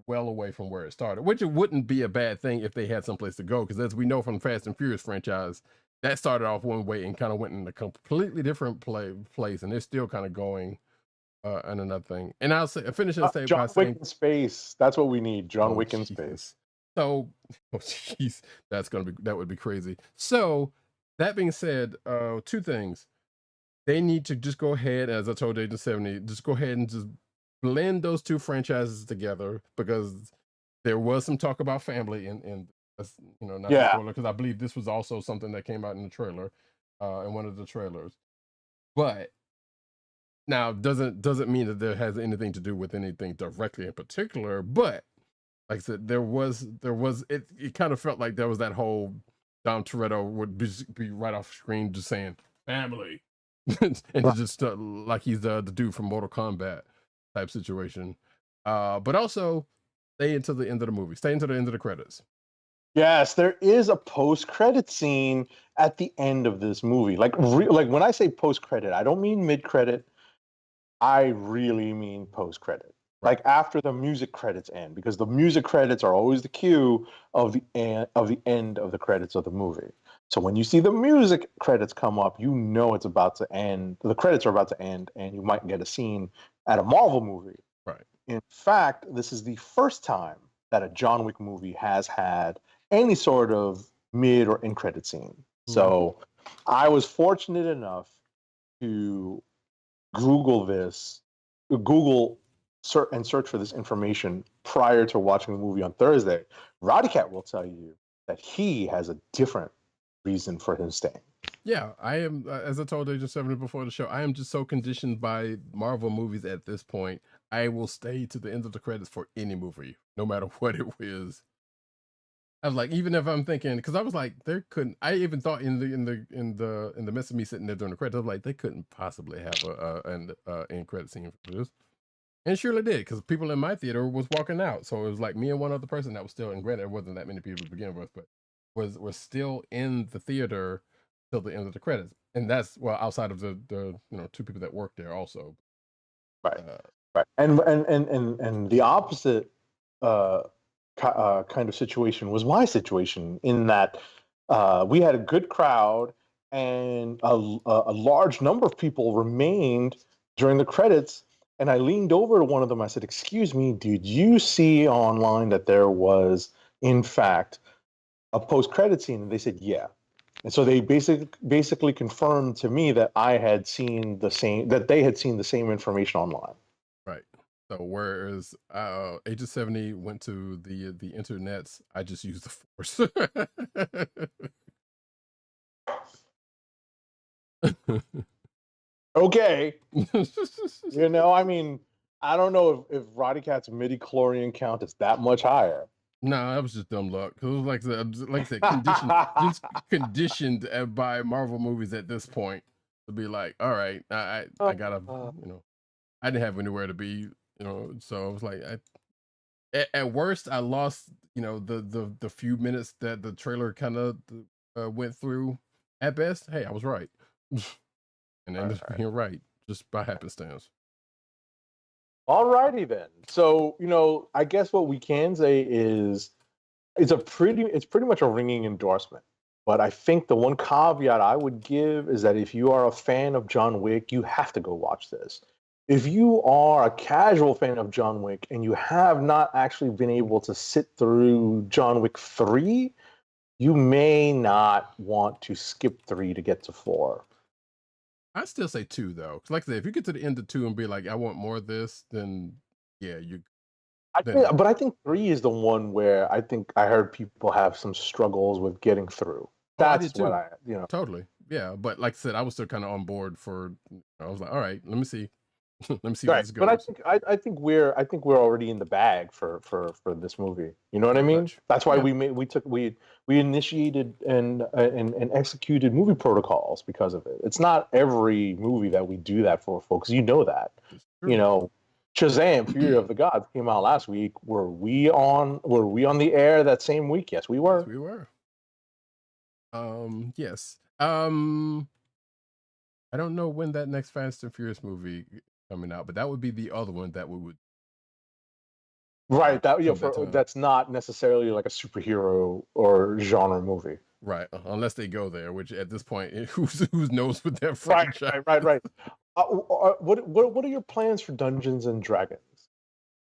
well away from where it started, which it wouldn't be a bad thing if they had someplace to go, because as we know from the Fast and Furious franchise, that started off one way and kind of went in a completely different place, and they're still kind of going on another thing. And I'll finish and say John Wick in space. That's what we need. John Wick in space. So, jeez, that would be crazy. So, that being said, 2 things. They need to just go ahead, as I told Agent 70, just go ahead and just blend those 2 franchises together, because there was some talk about family and not because I believe this was also something that came out in the trailer, in one of the trailers. But now doesn't mean that there has anything to do with anything directly in particular, but like I said, there was it kind of felt like there was that whole Dom Toretto would be right off screen just saying family. And it's just like he's the dude from Mortal Kombat type situation. But also stay until the end of the movie. Stay until the end of the credits. Yes, there is a post-credit scene at the end of this movie. Like when I say post-credit, I don't mean mid-credit. I really mean post-credit. Right. Like after the music credits end, because the music credits are always the cue of the end of the credits of the movie. So when you see the music credits come up, you know it's about to end. The credits are about to end, and you might get a scene at a Marvel movie. Right. In fact, this is the first time that a John Wick movie has had any sort of mid or end credit scene. So I was fortunate enough to Google search for this information prior to watching the movie on Thursday. Roddykat will tell you that he has a different reason for him staying. Yeah, I am, as I told Agent 70 before the show, I am just so conditioned by Marvel movies at this point. I will stay to the end of the credits for any movie, no matter what it is. I was like, even if I'm thinking, because I was like, I even thought in the midst of me sitting there during the credits, I was like, they couldn't possibly have an end credit scene for this. And surely did, because people in my theater was walking out. So it was like me and one other person that was still, and granted, it wasn't that many people to begin with, but was still in the theater till the end of the credits. And that's, well, outside of the 2 people that worked there also. Right. Right. And the opposite kind of situation was my situation, in that we had a good crowd, and a large number of people remained during the credits. And I leaned over to one of them. I said, "Excuse me, did you see online that there was, in fact, a post-credit scene?" And they said, "Yeah." And so they basically confirmed to me that they had seen the same information online. Right. So whereas Agent 70 went to the internets, I just used the Force. Okay. I mean, I don't know if Roddykat's midi-chlorian count is that much higher. No, that was just dumb luck. It was like I said, conditioned by Marvel movies at this point to be like, all right, I gotta, I didn't have anywhere to be, so I was like, at worst, I lost, the few minutes that the trailer kind of went through. At best, hey, I was right. And ended up being right just by happenstance. All righty then. So, I guess what we can say is it's pretty much a ringing endorsement. But I think the one caveat I would give is that if you are a fan of John Wick, you have to go watch this. If you are a casual fan of John Wick and you have not actually been able to sit through John Wick 3, you may not want to skip 3 to get to 4. I still say 2 though. Like I said, if you get to the end of 2 and be like, I want more of this, then yeah, But I think 3 is the one where I think I heard people have some struggles with getting through. That's Totally. Yeah. But like I said, I was still kind of on board I was like, all right, let me see. Let me see where Right, this but goes. I think we're already in the bag for this movie. You know what I mean? Much. That's why Yeah. we initiated and executed movie protocols because of it. It's not every movie that we do that for, folks. You know that. It's You true. know, Shazam: Fury of the Gods came out last week. Were we on the air that same week? Yes, we were. Yes, we were. Yes. I don't know when that next Fast and Furious movie coming out, but that would be the other one that we would Right. That come that time. that's not necessarily like a superhero or genre movie. Right, unless they go there, which at this point, who knows with their Right. franchise? Right. What are your plans for Dungeons and Dragons?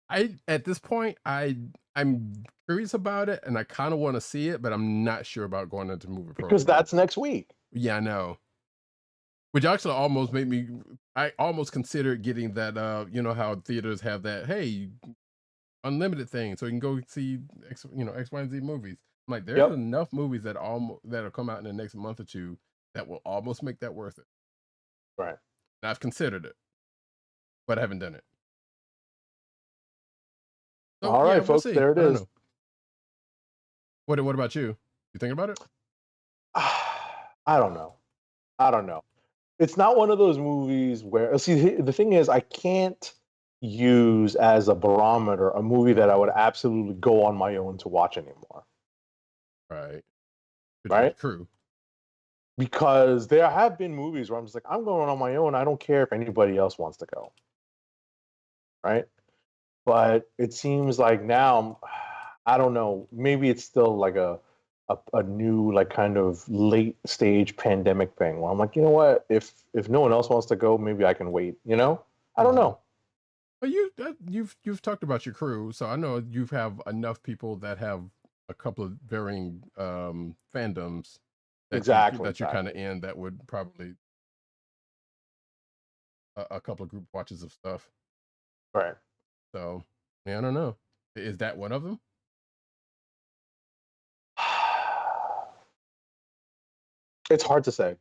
At this point, I'm curious about it, and I kind of want to see it, but I'm not sure about going into movie Because program. that's next week. Yeah, I know. Which actually almost made me. I almost considered getting that. You know how theaters have that. Hey, unlimited thing, so you can go see X, X, Y, and Z movies. I'm like, there's enough movies that'll come out in the next month or two that will almost make that worth it. Right. And I've considered it, but I haven't done it. So, all right, we'll folks. see. There it is. What about you? You think about it? I don't know. It's not one of those movies where see the thing is I can't use as a barometer a movie that I would absolutely go on my own to watch anymore. Right. Right. True. Because there have been movies where I'm just like, I'm going on my own. I don't care if anybody else wants to go. Right. But it seems like now, I don't know, maybe it's still like a new, like kind of late stage pandemic thing where I'm like, you know what, if no one else wants to go, maybe I can wait, I don't know. But you've talked about your crew, so I know you have enough people that have a couple of varying fandoms that you're kind of in, that would probably a couple of group watches of stuff. Right. So, yeah, I don't know. Is that one of them? It's hard to say.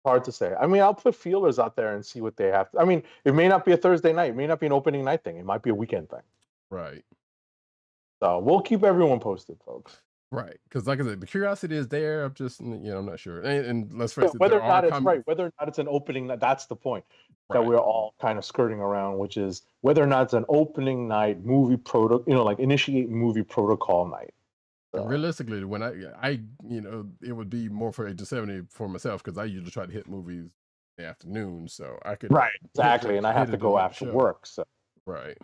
Hard to say. I mean, I'll put feelers out there and see what they have. I mean, it may not be a Thursday night. It may not be an opening night thing. It might be a weekend thing. Right. So we'll keep everyone posted, folks. Right. Because like I said, the curiosity is there. I'm just, I'm not sure. And let's face it, whether or not it's an opening night, that's the point that we're all kind of skirting around, which is whether or not it's an opening night movie like initiate movie protocol night. So. Realistically, when I it would be more for 8 to 70 for myself, because I usually try to hit movies in the afternoon, so I could exactly, and I have to go after work, so right.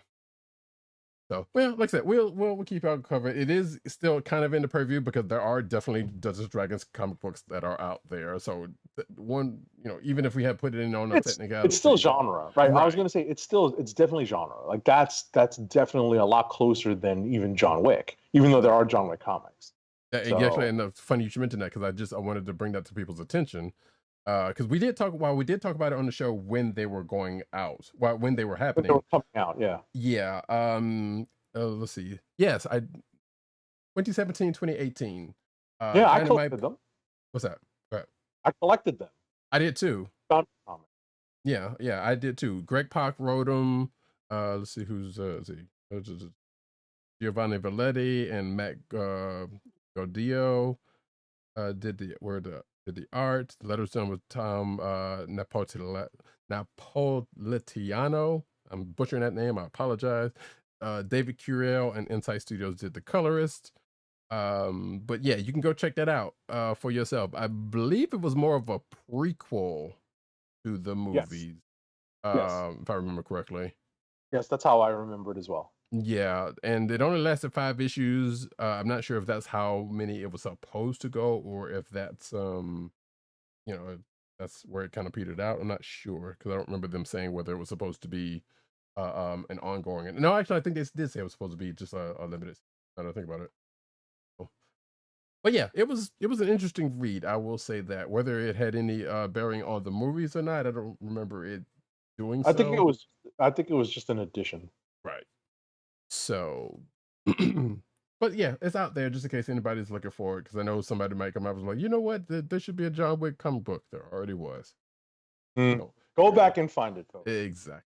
So, well, like I said, we'll keep y'all covered. It is still kind of in the preview because there are definitely Dungeons and Dragons comic books that are out there. So one, even if we had put it in on a technicality, it's still genre, right? I was gonna say it's definitely genre. Like that's definitely a lot closer than even John Wick, even though there are John Wick comics. Actually, and it's funny you should mention that, because I wanted to bring that to people's attention. Because we did talk about it on the show when they were going out, when they were happening. They were coming out, yeah. Yeah. Let's see. Yes, 2017, 2018. Yeah, I collected them. What's that? I collected them. I did too. Yeah, I did too. Greg Pak wrote them. Let's see who's Giovanni Valetti and Matt Gaudio did the art. The letters done with Tom Napolitano. I'm butchering that name. I apologize. David Curiel and Insight Studios did the colorist. But yeah, you can go check that out for yourself. I believe it was more of a prequel to the movies, if I remember correctly. Yes, that's how I remember it as well. Yeah, and it only lasted 5 issues. I'm not sure if that's how many it was supposed to go, or if that's that's where it kind of petered out. I'm not sure, because I don't remember them saying whether it was supposed to be an ongoing. No, actually, I think they did say it was supposed to be just a limited. I don't think about it. But yeah, it was an interesting read. I will say that. Whether it had any bearing on the movies or not, I don't remember it doing. I think it was just an addition. Right. So, but yeah, it's out there just in case anybody's looking for it. Because I know somebody might come up and like, you know what, there should be a John Wick comic book. There already was. Go back and find it, folks. Exactly.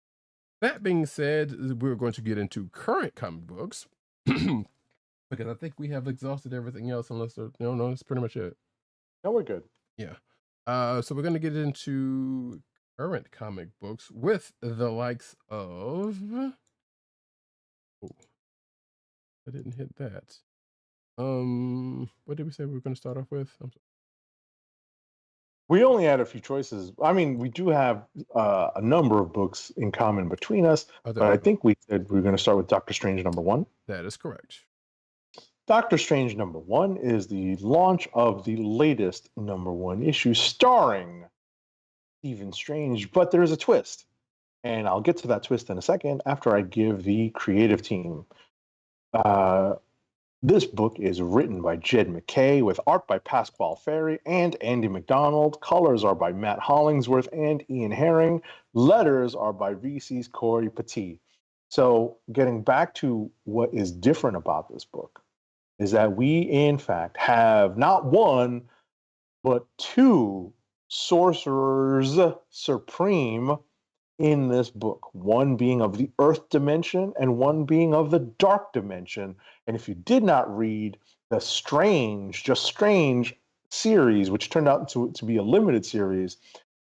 that being said, we're going to get into current comic books because I think we have exhausted everything else. Unless no, that's pretty much it. No, we're good. Yeah. So we're going to get into current comic books with the likes of. Oh, I didn't hit that. What did we say we were going to start off with? I'm sorry. We only had a few choices. I mean, we do have a number of books in common between us, but I think we said we were going to start with Doctor Strange #1. That is correct. Doctor Strange #1 is the launch of the latest #1 issue starring Stephen Strange, but there's a twist. And I'll get to that twist in a second after I give the creative team. This book is written by Jed MacKay with art by Pasquale Ferry and Andy McDonald. Colors are by Matt Hollingsworth and Ian Herring. Letters are by VC's Corey Petit. So getting back to what is different about this book is that we, in fact, have not one, but two sorcerers supreme in this book, one being of the Earth dimension and one being of the Dark dimension. And if you did not read the Just Strange series, which turned out to be a limited series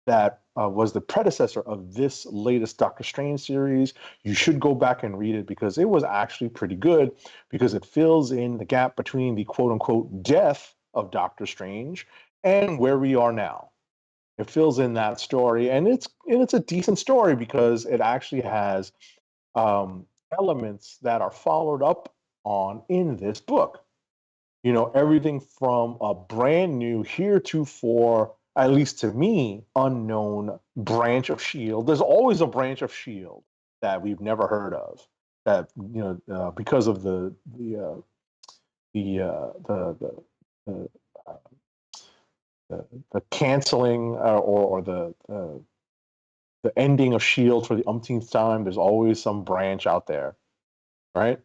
that was the predecessor of this latest Doctor Strange series, you should go back and read it because it was actually pretty good, because it fills in the gap between the quote-unquote death of Doctor Strange and where we are now. It fills in that story, and it's a decent story because it actually has elements that are followed up on in this book. You know, everything from a brand new, heretofore, at least to me, unknown branch of S.H.I.E.L.D. There's always a branch of S.H.I.E.L.D. that we've never heard of. That, you know, because of the canceling or the ending of S.H.I.E.L.D. for the umpteenth time, there's always some branch out there, right,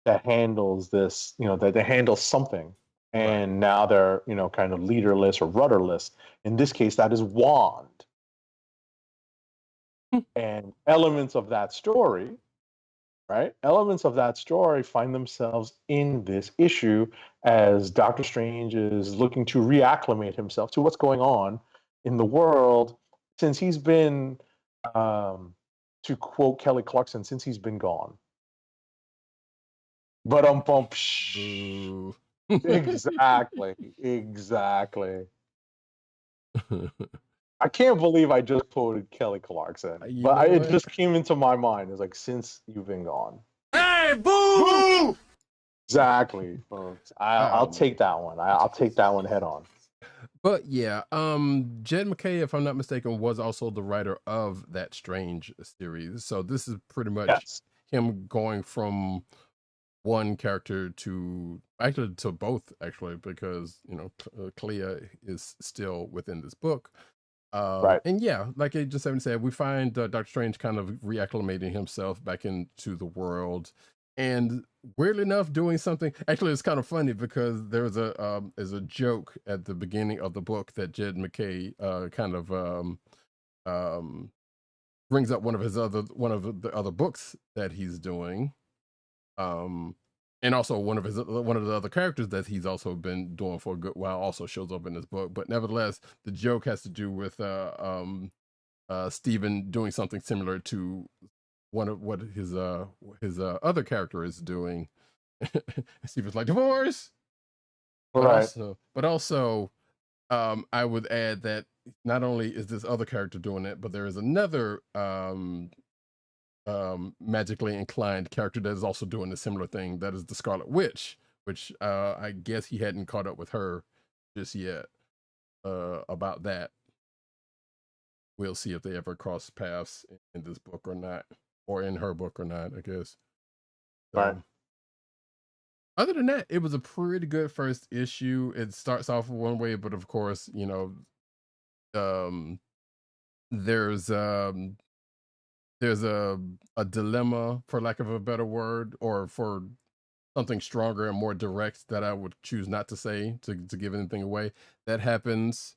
that handles this, you know, that they handle something. And now they're, you know, kind of leaderless or rudderless. In this case, that is Wand. And elements of that story, right? Elements of that story find themselves in this issue as Doctor Strange is looking to reacclimate himself to what's going on in the world since he's been, to quote Kelly Clarkson, since he's been gone. But exactly. I can't believe I just quoted Kelly Clarkson, but it just came into my mind. It's like, since you've been gone. Hey, boo! Exactly, folks. I'll take that one. I'll take that one head on. But yeah, Jed MacKay, if I'm not mistaken, was also the writer of that Strange series. So this is pretty much him going from one character to both, actually, because, you know, Clea is still within this book. Right. And yeah, like I just haven't said, we find Doctor Strange kind of reacclimating himself back into the world, and weirdly enough, doing something. Actually, it's kind of funny because there's a joke at the beginning of the book that Jed MacKay kind of brings up one of the other books that he's doing, and also one of the other characters that he's also been doing for a good while also shows up in this book. But nevertheless, the joke has to do with Stephen doing something similar to one of what his other character is doing. Stephen's like, divorce. Right. But also, I would add that not only is this other character doing it, but there is another magically inclined character that is also doing a similar thing. That is the Scarlet Witch, which I guess he hadn't caught up with her just yet about that. We'll see if they ever cross paths in this book or not, or in her book or not, I guess. So, right. Other than that, it was a pretty good first issue. It starts off one way, but of course, you know, there's a dilemma, for lack of a better word, or for something stronger and more direct that I would choose not to say to give anything away, that happens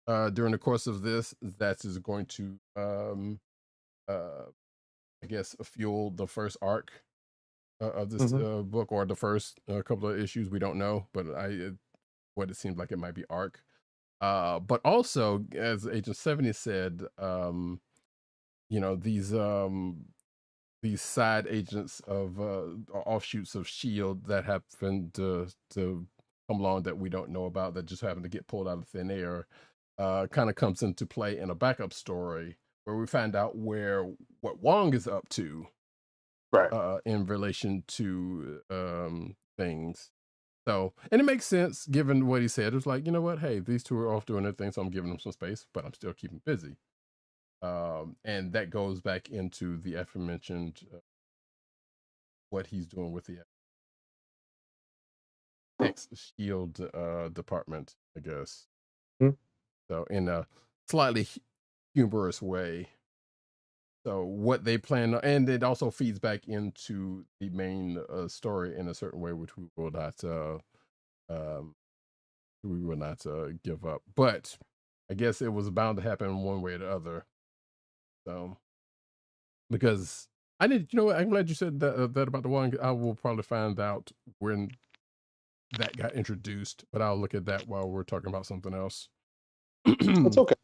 during the course of this, that is going to I guess, fueled the first arc of this Mhm. book, or the first couple of issues. We don't know, but what it seems like it might be arc. But also, as Agent 70 said, these side agents of offshoots of Shield that happen to come along that we don't know about, that just happen to get pulled out of thin air, kind of comes into play in a backup story where we find out what Wong is up to Right. in relation to things. So, and it makes sense given what he said. It's like, you know what? Hey, these two are off doing their thing, so I'm giving them some space, but I'm still keeping busy. And that goes back into the aforementioned what he's doing with the X Shield department, I guess. Mhm. So, in a slightly humorous way. So, what they plan, and it also feeds back into the main story in a certain way, which um, we will not give up. But I guess it was bound to happen one way or the other. So, because I did, you know what? I'm glad you said that about the one. I will probably find out when that got introduced, but I'll look at that while we're talking about something else. It's okay.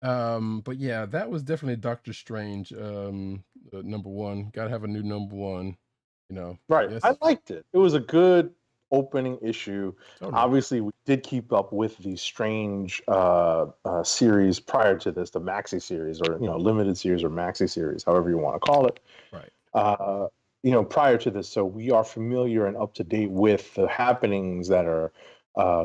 But yeah, that was definitely Doctor Strange. Number one, gotta have a new number one. You know, Right. I yes, liked it. It was a good opening issue. totally. Obviously, we did keep up with the Strange series prior to this, the Maxi series, or limited series or Maxi series, however you want to call it. Right. Uh, prior to this, so we are familiar and up to date with the happenings that are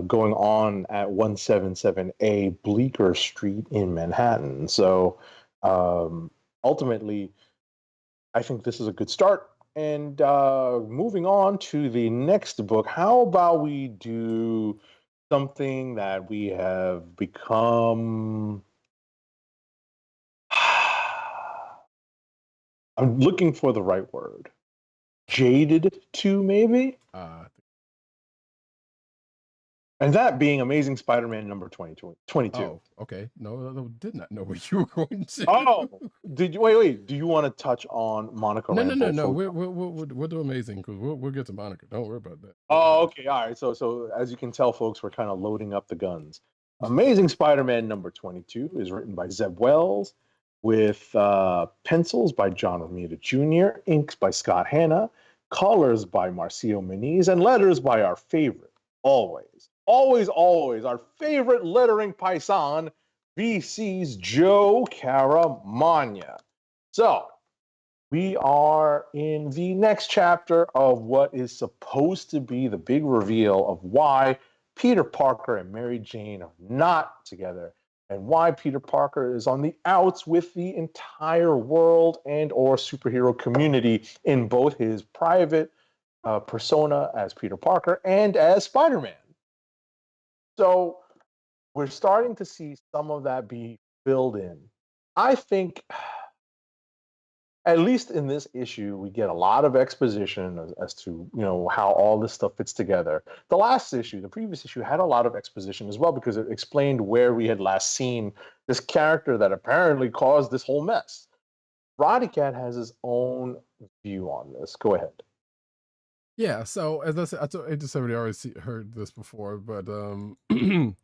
going on at 177A Bleecker Street in Manhattan. So ultimately, I think this is a good start. And moving on to the next book, how about we do something that we have become. I'm looking for the right word. Jaded to, maybe? And that being Amazing Spider-Man number 22. Oh, okay. No, did not know what you were going to. Oh, did you wait? Do you want to touch on Monica No, Rambeau? no. We'll do amazing because we'll get to Monica. Don't worry about that. Oh, okay, all right. So as you can tell, folks, we're kind of loading up the guns. Amazing Spider-Man number 22 is written by Zeb Wells, with pencils by John Romita Jr., inks by Scott Hanna, colors by Marcio Meniz, and letters by our favorite, always our favorite lettering paisan, VC's Joe Caramagna. So we are in the next chapter of what is supposed to be the big reveal of why Peter Parker and Mary Jane are not together, and why Peter Parker is on the outs with the entire world and or superhero community in both his private persona as Peter Parker and as Spider-Man. So we're starting to see some of that be filled in. I think, at least in this issue, we get a lot of exposition as to how all this stuff fits together. The previous issue, had a lot of exposition as well, because it explained where we had last seen this character that apparently caused this whole mess. Roddykat has his own view on this. Go ahead. Yeah. So as I said, I told Agent 70 already heard this before, but during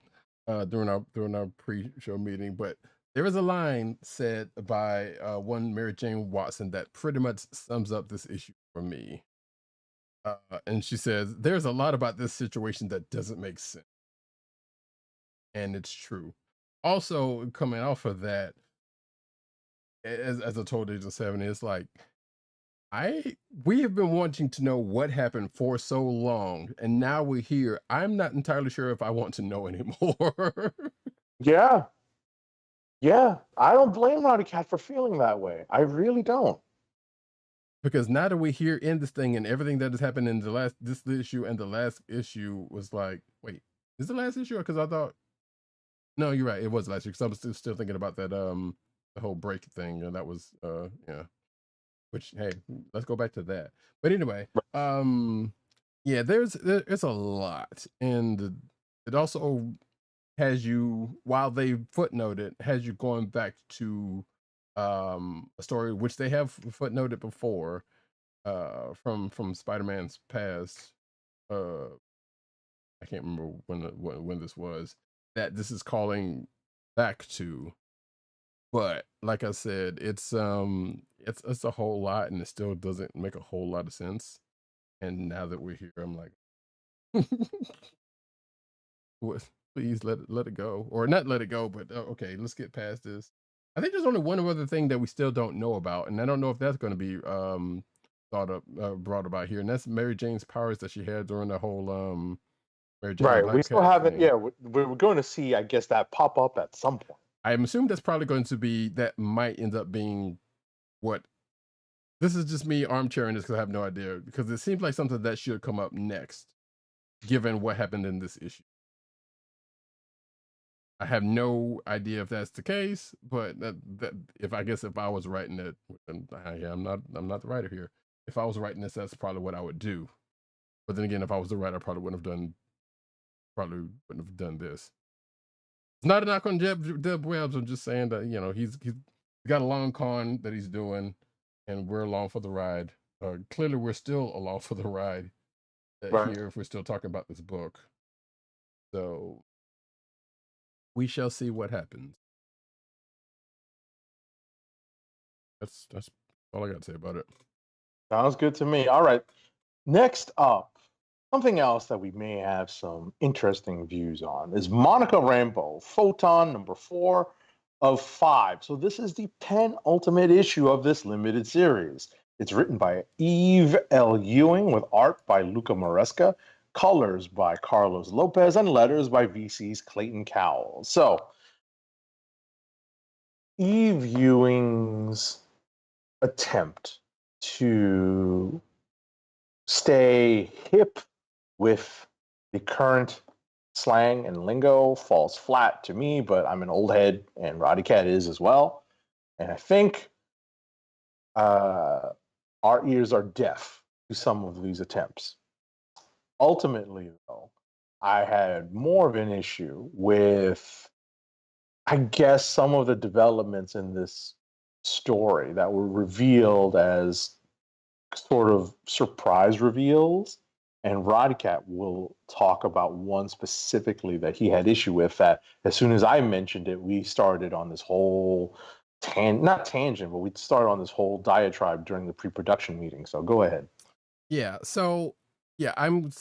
our pre-show meeting, but there is a line said by one Mary Jane Watson that pretty much sums up this issue for me. And she says, "There's a lot about this situation that doesn't make sense," and it's true. Also, coming off of that, as I told Agent 70, it's like we have been wanting to know what happened for so long, and now we're here. I'm not entirely sure if I want to know anymore. Yeah. Yeah. I don't blame Roddykat for feeling that way. I really don't. Because now that we're here in this thing, and everything that has happened in this issue and the last issue was like, wait, is the last issue? Because I thought, no, you're right, it was last year. Because I'm still thinking about that the whole break thing, and that was yeah. Which, hey, let's go back to that. But anyway, yeah, there's a lot, and it also has you, while they footnoted, has you going back to a story which they have footnoted before, from Spider-Man's past. I can't remember when this was, that this is calling back to. But like I said, it's a whole lot, and it still doesn't make a whole lot of sense. And now that we're here, I'm like, please let it go, or not let it go, but okay, let's get past this. I think there's only one other thing that we still don't know about, and I don't know if that's going to be brought about here, and that's Mary Jane's powers that she had during the whole Mary Jane Right. Black We still Cat haven't. thing. Yeah, we're going to see, I guess, that pop up at some point. I'm assuming that's probably going to be, that might end up being what. This is just me armchairing this because I have no idea, because it seems like something that should come up next, given what happened in this issue. I have no idea if that's the case, but that if I was writing it, and I'm not the writer here. If I was writing this, that's probably what I would do. But then again, if I was the writer, I probably wouldn't have done this. It's not a knock on Deb Webs. I'm just saying that, he's got a long con that he's doing, and we're along for the ride. Clearly, we're still along for the ride Right. here if we're still talking about this book. So we shall see what happens. That's all I got to say about it. Sounds good to me. All right. Next up, something else that we may have some interesting views on is Monica Rambeau, Photon number 4 of 5. So this is the penultimate issue of this limited series. It's written by Eve L. Ewing with art by Luca Maresca, colors by Carlos Lopez, and letters by VC's Clayton Cowell. So Eve Ewing's attempt to stay hip with the current slang and lingo falls flat to me, but I'm an old head, and Roddykat is as well. And I think our ears are deaf to some of these attempts. Ultimately, though, I had more of an issue with, I guess, some of the developments in this story that were revealed as sort of surprise reveals. And Roddykat will talk about one specifically that he had issue with, that as soon as I mentioned it, we started on this whole not tangent, but we started on this whole diatribe during the pre-production meeting. So go ahead. Yeah. So yeah, I'm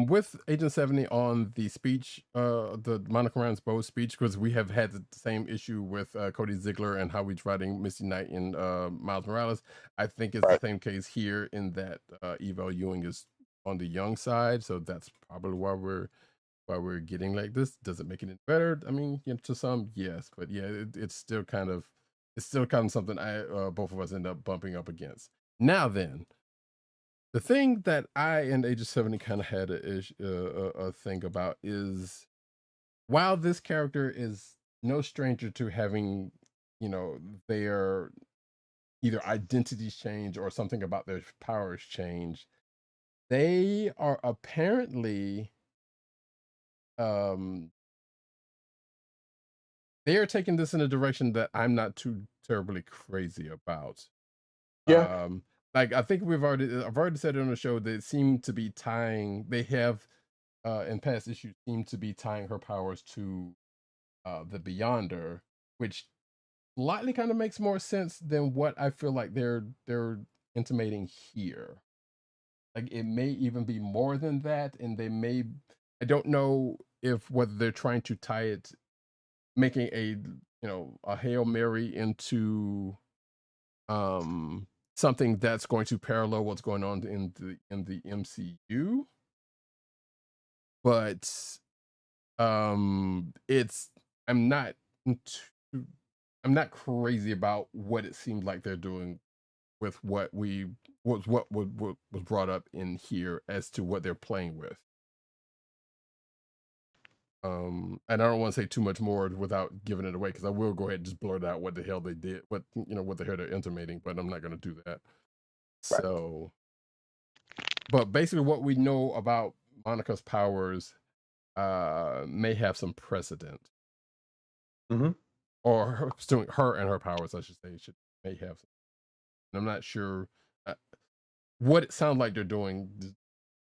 with Agent 70 on the speech, the Monica Rambeau speech, because we have had the same issue with Cody Ziegler and how he's writing Misty Knight and Miles Morales. I think it's the same case here, in that Eve L. Ewing is on the young side, so that's probably why we're getting like this. Does it make it any better? I mean, to some, yes, but yeah, it's still kind of something both of us end up bumping up against. Now then, the thing that I and Agent 70 kind of had a thing about is, while this character is no stranger to having, their either identities change or something about their powers change, they are apparently they are taking this in a direction that I'm not too terribly crazy about. Yeah. Like, I think I've already said it on the show, they seem to be tying, they have in past issues seem to be tying her powers to the Beyonder, which slightly kind of makes more sense than what I feel like they're intimating here. Like, it may even be more than that, and I don't know if whether they're trying to tie it, making a Hail Mary into something that's going to parallel what's going on in the MCU. But it's I'm not crazy about what it seemed like they're doing with what was brought up in here as to what they're playing with. And I don't want to say too much more without giving it away, because I will go ahead and just blurt out what the hell they did, what the hell they're intimating, but I'm not going to do that. Right. So, but basically, what we know about Monica's powers may have some precedent, Mm-hmm. or her and her powers, I should say, may have. And I'm not sure what it sounds like they're doing.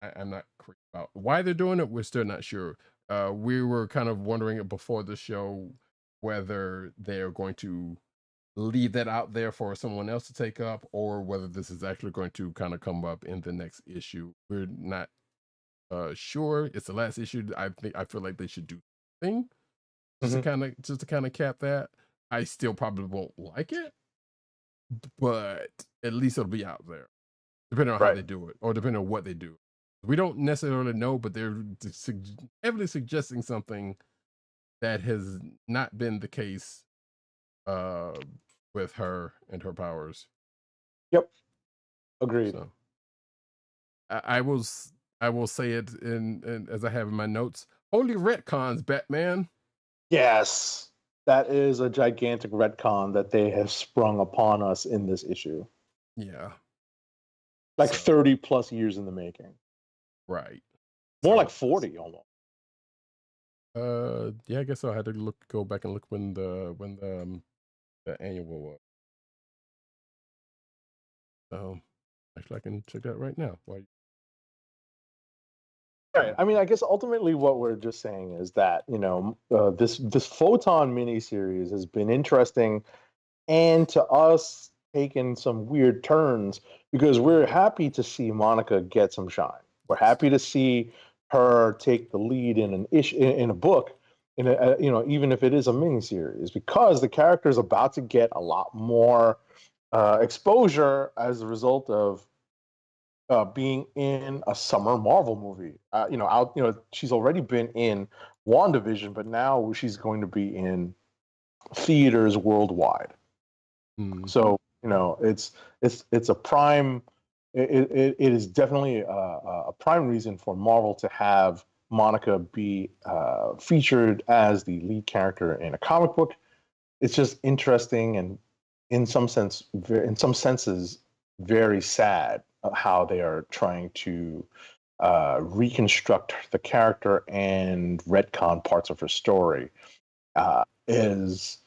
I'm not clear about why they're doing it. We're still not sure. We were kind of wondering before the show whether they're going to leave that out there for someone else to take up, or whether this is actually going to kind of come up in the next issue. We're not sure. It's the last issue. I feel like they should do something just to kind of cap that. I still probably won't like it, but at least it'll be out there, depending on how they do it, or depending on what they do. We don't necessarily know, but they're heavily suggesting something that has not been the case with her and her powers. Yep, agreed. So, I will say it in as I have in my notes. Holy retcons, Batman! Yes, that is a gigantic retcon that they have sprung upon us in this issue. Yeah, like 30 plus years in the making. Right. More like 40 almost. Yeah, I guess I had to go back and look when the annual was. So actually, I can check that right now. Why? Right. I mean, I guess ultimately what we're just saying is that this Photon miniseries has been interesting, and to us taken some weird turns because we're happy to see Monica get some shine. We're happy to see her take the lead in an issue in a book, even if it is a miniseries, because the character is about to get a lot more exposure as a result of being in a summer Marvel movie. She's already been in WandaVision, but now she's going to be in theaters worldwide. So it's a prime. It is definitely a prime reason for Marvel to have Monica be featured as the lead character in a comic book. It's just interesting and in some senses very sad how they are trying to reconstruct the character and retcon parts of her story. It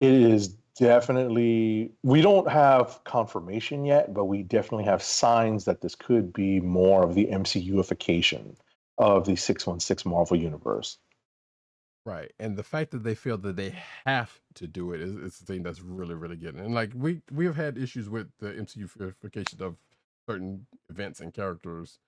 is definitely, we don't have confirmation yet, but we definitely have signs that this could be more of the MCUification of the 616 Marvel universe. Right. And the fact that they feel that they have to do it is the thing that's really, really getting. And like we have had issues with the MCUification of certain events and characters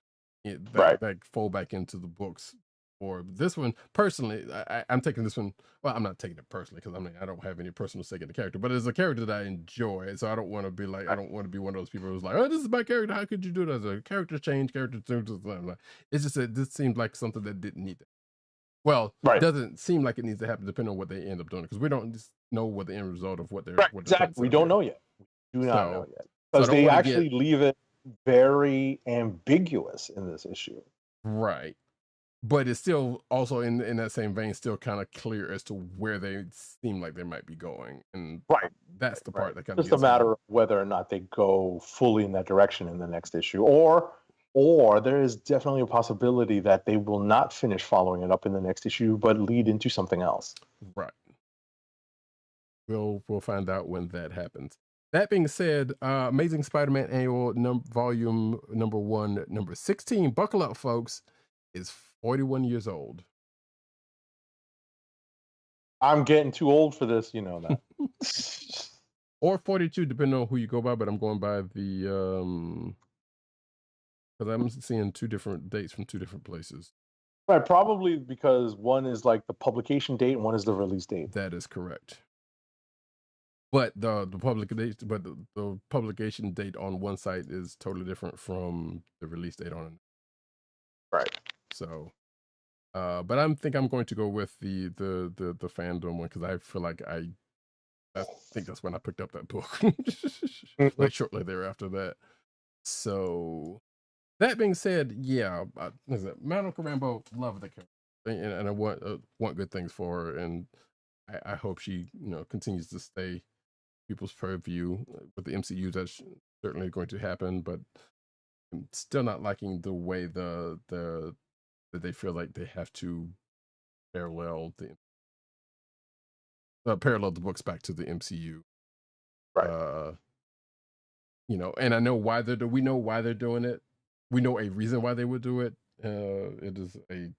that fall back into the books. Or this one, personally, I'm taking this one. Well, I'm not taking it personally because I don't have any personal stake in the character, but it's a character that I enjoy. So I don't want to be like, I don't want to be one of those people who's like, oh, this is my character. How could you do that? As a character change, it's just that this seems like something that didn't need that. Well, it doesn't seem like it needs to happen depending on what they end up doing, because we don't just know what the end result of what they're exactly. We don't know yet. We do not know yet, because they actually leave it very ambiguous in this issue. Right. But it's still also in that same vein, still kind of clear as to where they seem like they might be going. And that's the part that kind of just a matter of whether or not they go fully in that direction in the next issue, or there is definitely a possibility that they will not finish following it up in the next issue, but lead into something else. Right. We'll find out when that happens. That being said, Amazing Spider-Man Annual Volume number 1, number 16. Buckle up, folks. Is 41 years old. I'm getting too old for this, you know that. Or 42, depending on who you go by, but I'm going by the because I'm seeing 2 different dates from 2 different places. Right, probably because one is like the publication date and one is the release date. That is correct. But the publication date on one site is totally different from the release date on another. Right. So, but I think I'm going to go with the fandom one, because I feel like I think that's when I picked up that book, like shortly thereafter that. So, that being said, yeah, Monica Rambeau, love the character, and I want good things for her, and I hope she continues to stay people's purview with the MCU. That's certainly going to happen, but I'm still not liking the way that they feel like they have to parallel the books back to the MCU. Right. you know, and I know why we know why they're doing it. We know a reason why they would do it. It is a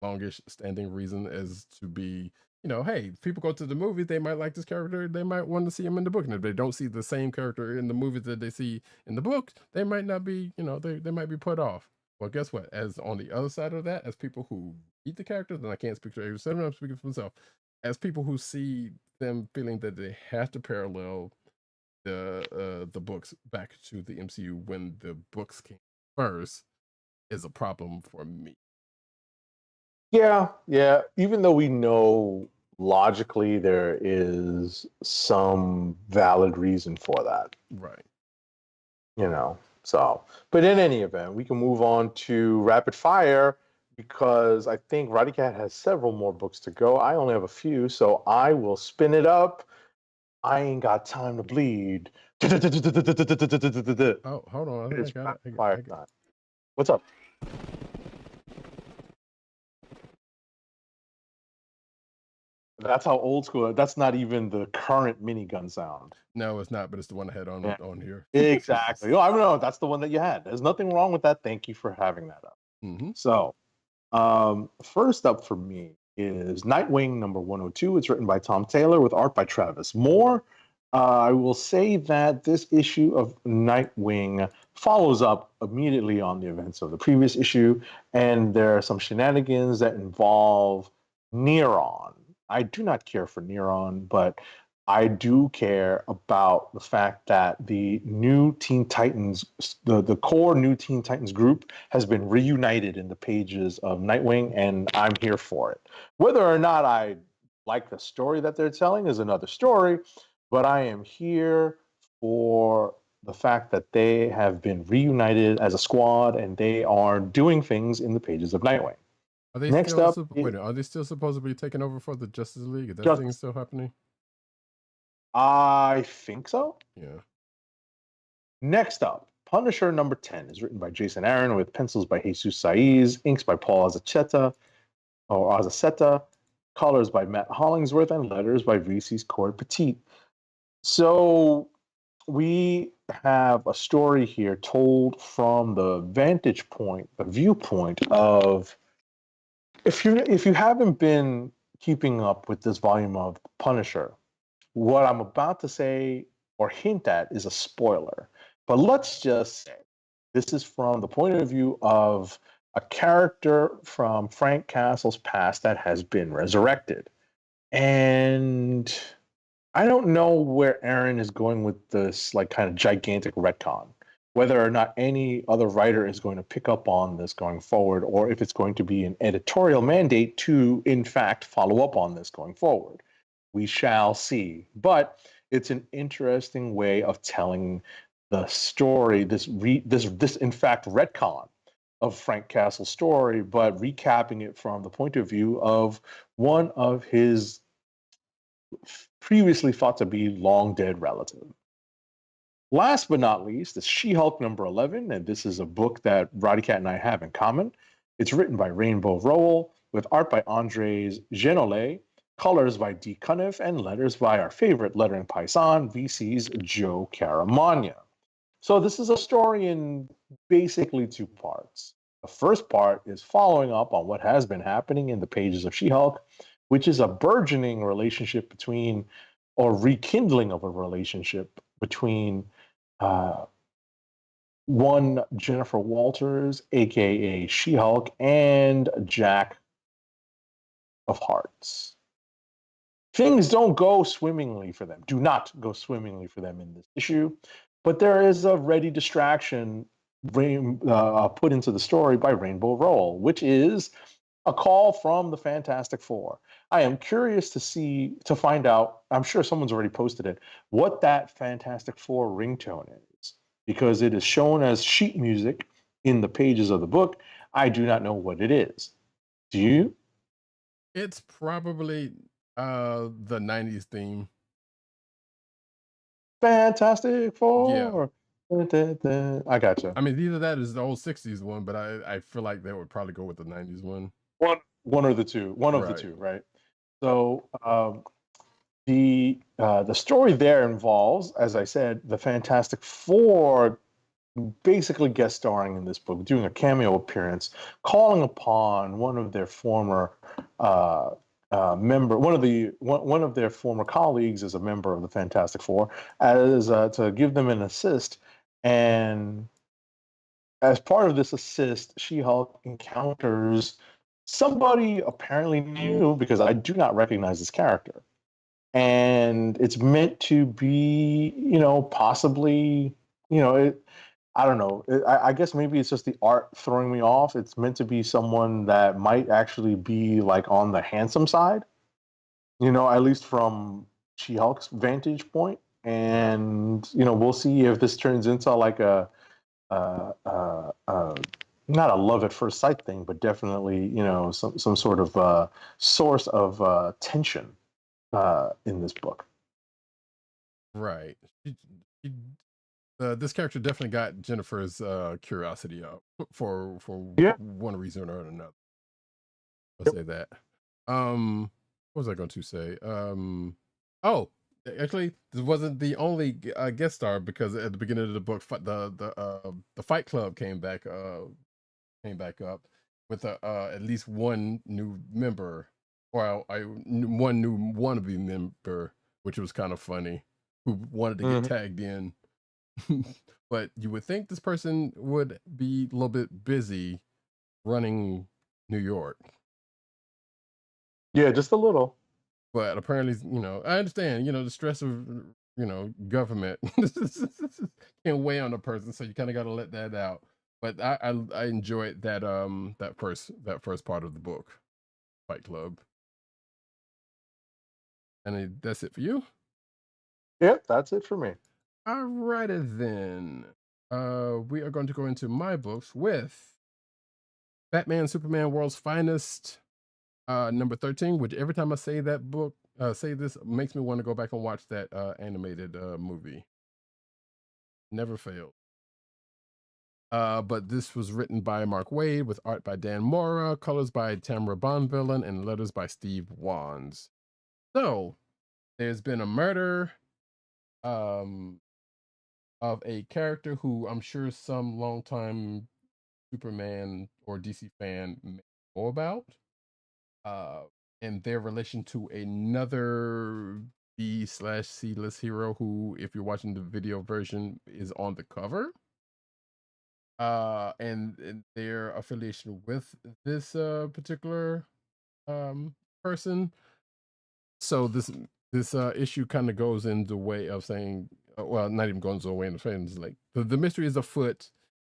longish standing reason as to be, you know, hey, people go to the movies, they might like this character, they might want to see him in the book. And if they don't see the same character in the movies that they see in the book, they might not be, you know, they might be put off. Well, guess what? As on the other side of that, as people who read the characters, and I can't speak for every seven, I'm speaking for myself, as people who see them feeling that they have to parallel the books back to the MCU when the books came first is a problem for me. Yeah, yeah. Even though we know logically there is some valid reason for that, Right. you know. So, but in any event, we can move on to rapid fire because I think Roddykat has several more books to go. I only have a few, so I will spin it up. I ain't got time to bleed. Oh, hold on. I It's got rapid it. fire time. What's up? That's how old school. That's not even the current minigun sound. No, it's not, but it's the one I had Yeah. on here. Exactly. Oh, I don't know. That's the one that you had. There's nothing wrong with that. Thank you for having that up. Mm-hmm. So, first up for me is Nightwing number 102. It's written by Tom Taylor with art by Travis Moore. I will say that this issue of Nightwing follows up immediately on the events of the previous issue, and there are some shenanigans that involve Neron. I do not care for Neron, but I do care about the fact that the new Teen Titans, the core new Teen Titans group has been reunited in the pages of Nightwing, and I'm here for it. Whether or not I like the story that they're telling is another story, but I am here for the fact that they have been reunited as a squad and they are doing things in the pages of Nightwing. Are they Next still up, are they still supposedly taking over for the Justice League? Is that Just- thing still happening? I think so. Yeah. Next up, Punisher number 10 is written by Jason Aaron with pencils by Jesus Saiz, inks by Paul Azaceta, colors by Matt Hollingsworth, and letters by VC's Corey Petit. So we have a story here told from the vantage point, the viewpoint of if you haven't been keeping up with this volume of Punisher, what I'm about to say or hint at is a spoiler. But let's just say this is from the point of view of a character from Frank Castle's past that has been resurrected. And I don't know where Aaron is going with this like kind of gigantic retcon, whether or not any other writer is going to pick up on this going forward, or if it's going to be an editorial mandate to, in fact, follow up on this going forward. We shall see. But it's an interesting way of telling the story, this in fact retcon of Frank Castle's story, but recapping it from the point of view of one of his previously thought to be long dead relative. Last but not least is She-Hulk number 11, and this is a book that Roddykat and I have in common. It's written by Rambeau Rowell with art by Andres Genolet, colors by D. Cuniff, and letters by our favorite lettering paisan, VC's Joe Caramagna. So this is a story in basically two parts. The first part is following up on what has been happening in the pages of She-Hulk, which is a burgeoning relationship between, or rekindling of a relationship between one Jennifer Walters, aka She-Hulk, and Jack of Hearts. Things don't go swimmingly for them, do not go swimmingly for them in this issue, but there is a ready distraction put into the story by Rambeau Rowell, which is a call from the Fantastic Four. I am curious to find out, I'm sure someone's already posted it, what that Fantastic Four ringtone is, because it is shown as sheet music in the pages of the book. I do not know what it is. Do you? It's probably the 90s theme. Fantastic Four. Yeah. I gotcha. I mean, either that is the old 60s one, but I feel like they would probably go with the 90s one. One or the two. One of the two, right? So the story there involves, as I said, the Fantastic Four basically guest starring in this book, doing a cameo appearance, calling upon one of their former one of their former colleagues as a member of the Fantastic Four, as to give them an assist. And as part of this assist, She-Hulk encounters somebody apparently new, because I do not recognize this character. And it's meant to be, possibly, I don't know. I guess maybe it's just the art throwing me off. It's meant to be someone that might actually be like on the handsome side, at least from She-Hulk's vantage point. And, we'll see if this turns into like uh, uh, uh, not a love at first sight thing, but definitely, some sort of source of tension in this book. Right. She, this character definitely got Jennifer's curiosity up for one reason or another. I'll say that. What was I going to say? Oh, actually, this wasn't the only guest star, because at the beginning of the book, the Fight Club came back up with at least one new member, or one new wannabe member, which was kind of funny, who wanted to get tagged in. But you would think this person would be a little bit busy running New York. Yeah, just a little. But apparently, I understand, the stress of, government can weigh on a person, so you kind of got to let that out. But I enjoyed that first part of the book, Fight Club. And that's it for you? Yep, that's it for me. Alrighty then. We are going to go into my books with Batman Superman World's Finest, number 13, which every time I say that book, say this, makes me want to go back and watch that animated movie. Never failed. But this was written by Mark Waid, with art by Dan Mora, colors by Tamara Bonvillain, and letters by Steve Wands. So, there's been a murder of a character who I'm sure some longtime Superman or DC fan may know about, and their relation to another B/C-list hero who, if you're watching the video version, is on the cover. And their affiliation with this particular person. So this issue kind of goes in the way of saying, well, not even going the way in the fans, like the mystery is afoot,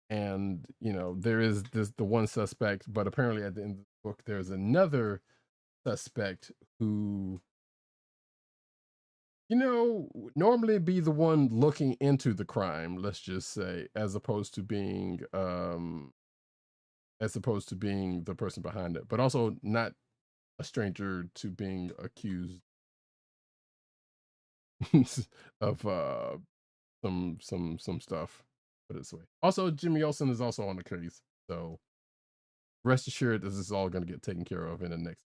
and there is the one suspect, but apparently at the end of the book there's another suspect who normally be the one looking into the crime, let's just say, as opposed to being the person behind it, but also not a stranger to being accused of some stuff. Put it this way. Also, Jimmy Olsen is also on the case, so rest assured this is all going to get taken care of in the next.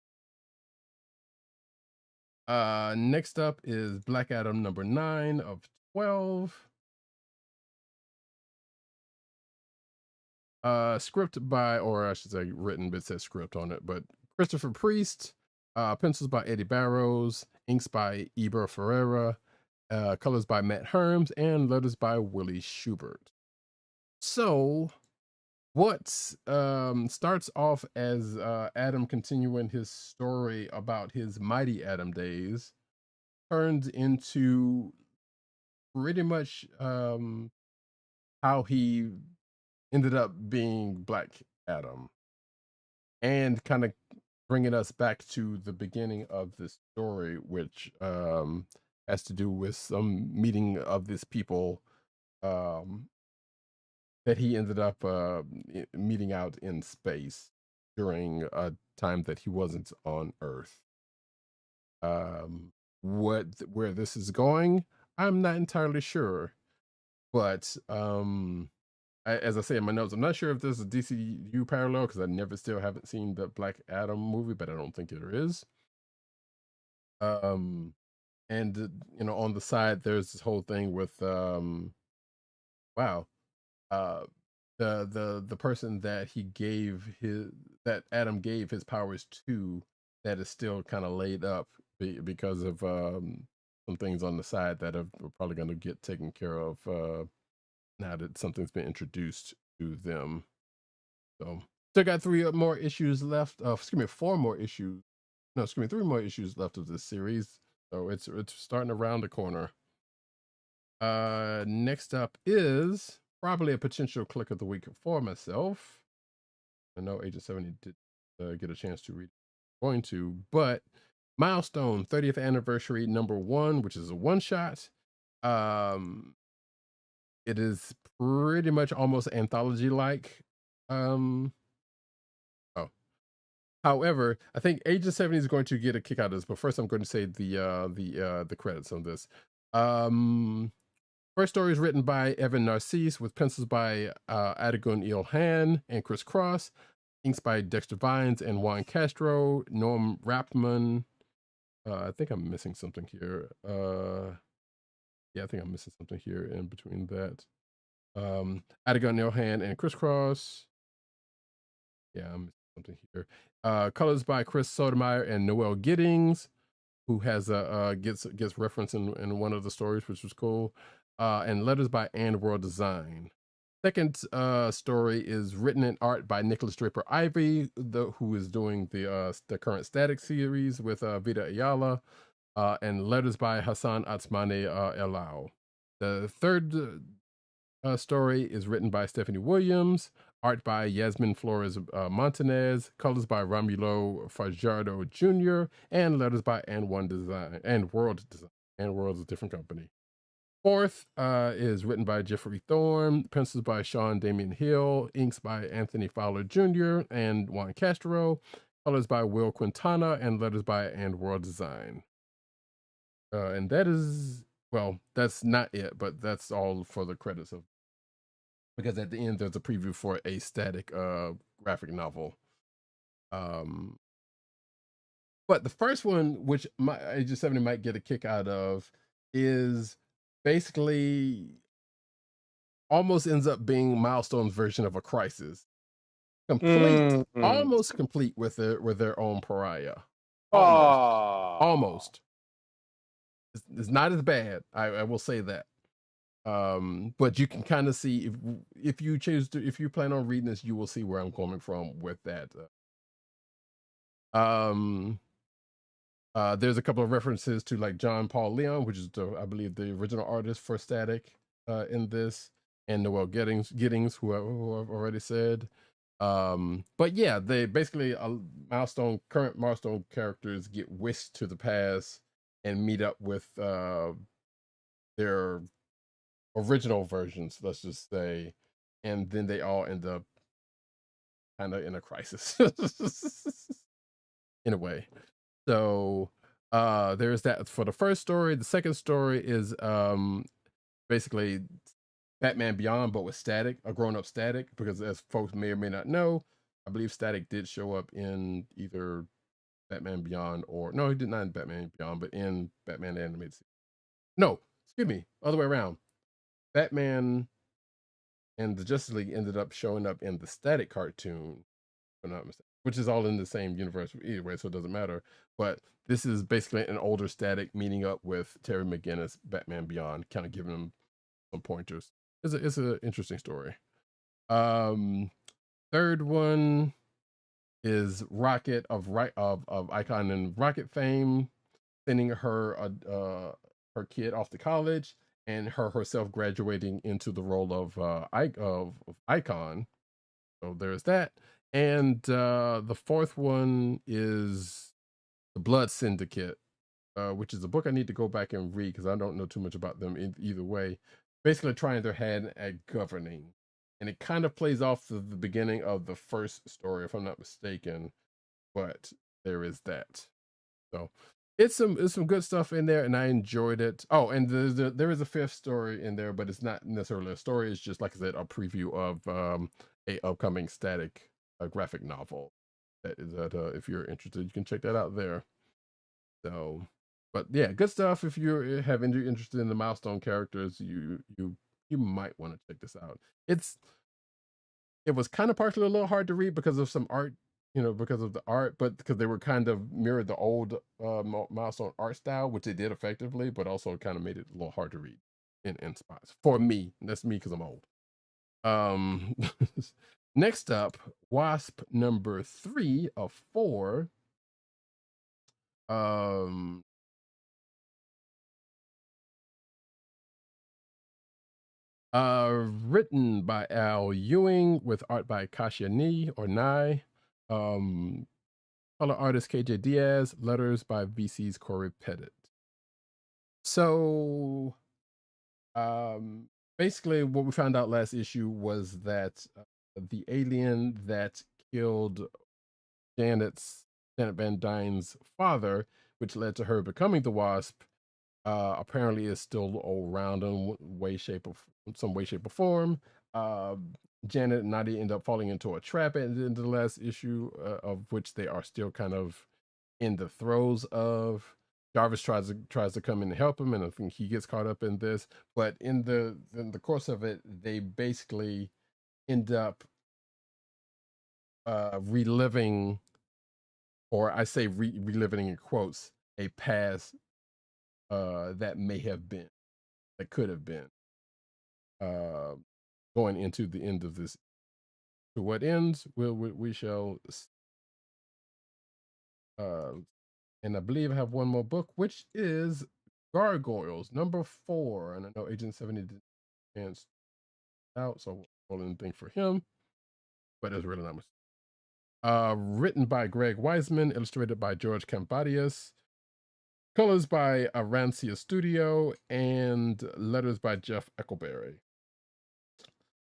Next up is Black Adam number 9 of 12. Script by, or I should say written, but it says script on it, but Christopher Priest, pencils by Eddie Barrows, inks by Eber Ferreira, colors by Matt Herms, and letters by Willie Schubert. So, what starts off as Adam continuing his story about his Mighty Adam days turns into pretty much how he ended up being Black Adam, and kind of bringing us back to the beginning of the story, which has to do with some meeting of this people that he ended up meeting out in space during a time that he wasn't on Earth. Where this is going, I'm not entirely sure, but as I say in my notes, I'm not sure if there's a DCU parallel, because I still haven't seen the Black Adam movie, but I don't think there is. And you know, on the side, there's this whole thing with wow, uh, the person that Adam gave his powers to, that is still kind of laid up because of some things on the side that are probably going to get taken care of now that something's been introduced to them. So still got 3 more issues left. Excuse me, 4 more issues. No, excuse me, 3 more issues left of this series. So it's starting around the corner. Next up is probably a potential click of the week for myself. I know Agent 70 did get a chance to read. Going to, but Milestone 30th Anniversary #1, which is a one-shot. It is pretty much almost anthology-like. Oh. However, I think Agent 70 is going to get a kick out of this, but first I'm going to say the credits on this. First story is written by Evan Narcisse with pencils by Adigun Ilhan and Chris Cross, inks by Dexter Vines and Juan Castro, Norm Rapman. I think I'm missing something here. Yeah, I think I'm missing something here in between that. Adigun Ilhan and Chris Cross. Yeah, I'm missing something here. Colors by Chris Sotomayor and Noel Giddings, who has gets reference in one of the stories, which was cool. And letters by And World Design. Second story is written in art by Nicholas Draper Ivy, who is doing the current Static series with Vida Ayala, and letters by Hassan Atsmane Elau. The third story is written by Stephanie Williams, art by Yasmin Flores Montanez, colors by Romulo Fajardo Jr., and letters by And World Design. And World is a different company. Fourth is written by Jeffrey Thorne, pencils by Sean Damian Hill, inks by Anthony Fowler Jr. and Juan Castro, colors by Will Quintana, and letters by And World Design. And that is, well, that's not it, but that's all for the credits of, because at the end there's a preview for a static graphic novel. But the first one, which my Agent 70 might get a kick out of, is basically almost ends up being Milestone's version of a Crisis. Complete, almost complete with their own pariah. Almost. It's not as bad. I will say that. But you can kind of see if you plan on reading this, you will see where I'm coming from with that. There's a couple of references to like John Paul Leon, which is I believe the original artist for Static in this, and Noel Giddings, who I've already said. But yeah, they basically current Milestone characters get whisked to the past and meet up with their original versions, let's just say, and then they all end up kind of in a crisis in a way. So there's that for the first story. The second story is basically Batman Beyond, but with Static, a grown-up Static, because as folks may or may not know, I believe Static did show up in either Batman Beyond no, he did not in Batman Beyond, but in Batman the Animated Series. No, excuse me, other way around. Batman and the Justice League ended up showing up in the Static cartoon, if I'm not mistaken, which is all in the same universe either way, so it doesn't matter. But this is basically an older Static meeting up with Terry McGinnis, Batman Beyond, kind of giving him some pointers. It's an interesting story. Third one is Rocket of Icon and Rocket fame, sending her her kid off to college, and herself graduating into the role of Icon. So there's that. And the fourth one is The Blood Syndicate, which is a book I need to go back and read because I don't know too much about them either way. Basically trying their hand at governing. And it kind of plays off the beginning of the first story, if I'm not mistaken. But there is that. So it's some good stuff in there, and I enjoyed it. Oh, and there is a fifth story in there, but it's not necessarily a story. It's just, like I said, a preview of a upcoming Static graphic novel. That is if you're interested, you can check that out there. So But yeah, good stuff. If you have any interested in the Milestone characters, you might want to check this out. It was kind of partially a little hard to read because of some art, because of the art, but because they were kind of mirrored the old Milestone art style, which they did effectively, but also kind of made it a little hard to read in spots for me. That's me because I'm old. Next up, Wasp number 3 of 4. Written by Al Ewing with art by Kasia Nye. Color artist KJ Diaz, letters by VC's Corey Pettit. So, basically, what we found out last issue was that the alien that killed Janet Van Dyne's father, which led to her becoming the Wasp, apparently is still around in some way, shape, or form. Janet and Nadia end up falling into a trap at the end of the last issue, of which they are still kind of in the throes of. Jarvis tries to come in and help him, and I think he gets caught up in this. But in the course of it, they basically end up reliving, or I say reliving in quotes, a past that may have been, that could have been, going into the end of this. To what ends, we shall. And I believe I have one more book, which is Gargoyles number 4, and I know Agent 70 didn't chance out, so I won't roll anything for him. But it's really not much. Written by Greg Weisman, illustrated by George Campadius. Colors by Arancia Studio, and letters by Jeff Eckelberry.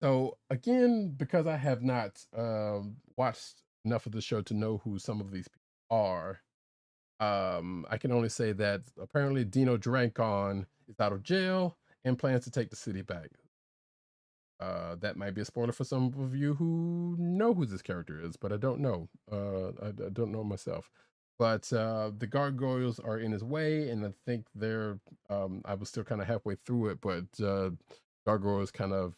So again, because I have not watched enough of the show to know who some of these people are, I can only say that apparently Dino Drancon is out of jail and plans to take the city back. That might be a spoiler for some of you who know who this character is, but I don't know. I don't know myself. But the Gargoyles are in his way, and I think they're. I was still kind of halfway through it, but Gargoyles kind of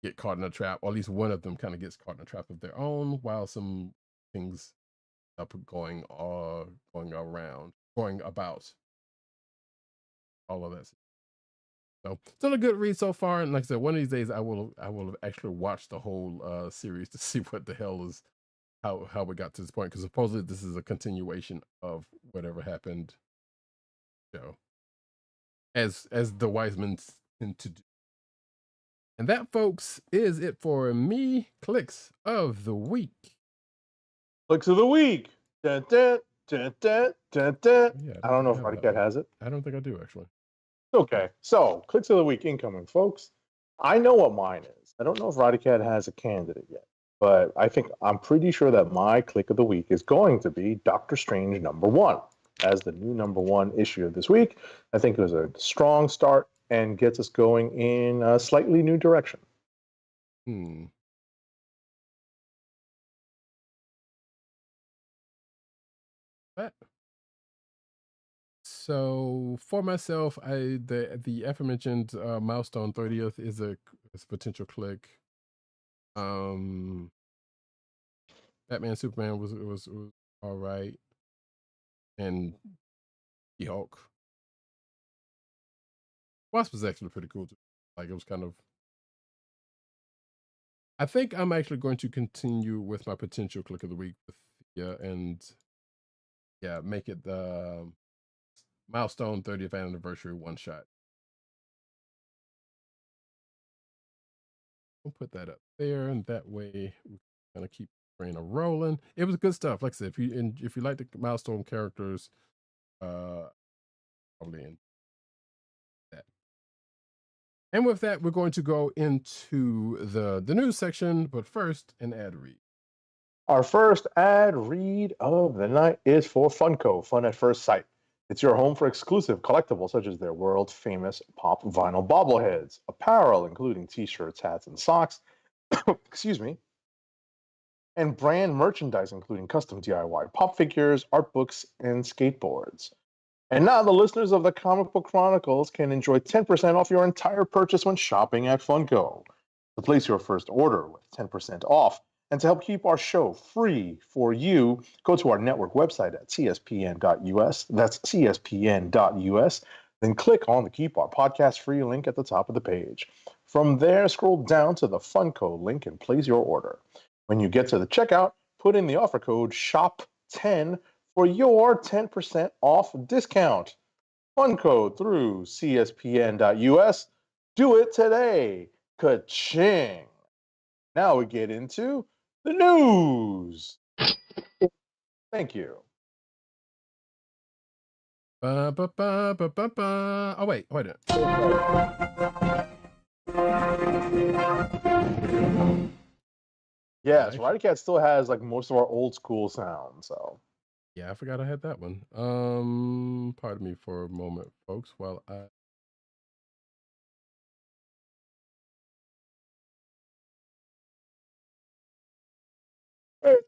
get caught in a trap, or at least one of them kind of gets caught in a trap of their own, while some things up going about all of that. So still a good read so far, and like I said, one of these days I will have actually watched the whole series to see what the hell is how we got to this point, because supposedly this is a continuation of whatever happened, as the Wisemans tend to do. And that, folks, is it for me. Kliqs of the week. Kliqs of the week. Dun, dun, dun, dun, dun, dun. Yeah, I don't know if Roddykat has it. I don't think I do, actually. Okay, so Kliqs of the week incoming, folks. I know what mine is. I don't know if Roddykat has a candidate yet, but I'm pretty sure that my Kliq of the week is going to be Doctor Strange #1 as the new #1 issue of this week. I think it was a strong start and gets us going in a slightly new direction. So for myself, the aforementioned Milestone 30th is a potential Kliq. Batman Superman was all right, and the Hulk. Wasp was actually pretty cool too. Like, it was kind of. I think I'm actually going to continue with my potential Kliq of the week with make it the Milestone 30th anniversary one shot. We'll put that up there, and that way we kind of keep the train rolling. It was good stuff. Like I said, if you like the Milestone characters, probably in that. And with that, we're going to go into the news section, but first, an ad read. Our first ad read of the night is for Funko, Fun at First Sight. It's your home for exclusive collectibles such as their world-famous pop vinyl bobbleheads, apparel including t-shirts, hats, and socks, excuse me, and brand merchandise including custom DIY pop figures, art books, and skateboards. And now the listeners of the Comic Book Chronicles can enjoy 10% off your entire purchase when shopping at Funko. To place your first order with 10% off, and to help keep our show free for you, go to our network website at cspn.us. That's cspn.us. Then click on the Keep Our Podcast Free link at the top of the page. From there, scroll down to the Funko link and place your order. When you get to the checkout, put in the offer code SHOP10 for your 10% off discount. Funko through cspn.us. Do it today. Ka-ching! Now we get into the news. Thank you. Oh, wait a minute. Yes, Roddykat still has like most of our old school sounds. So yeah, I forgot I had that one. Pardon me for a moment, folks, while I.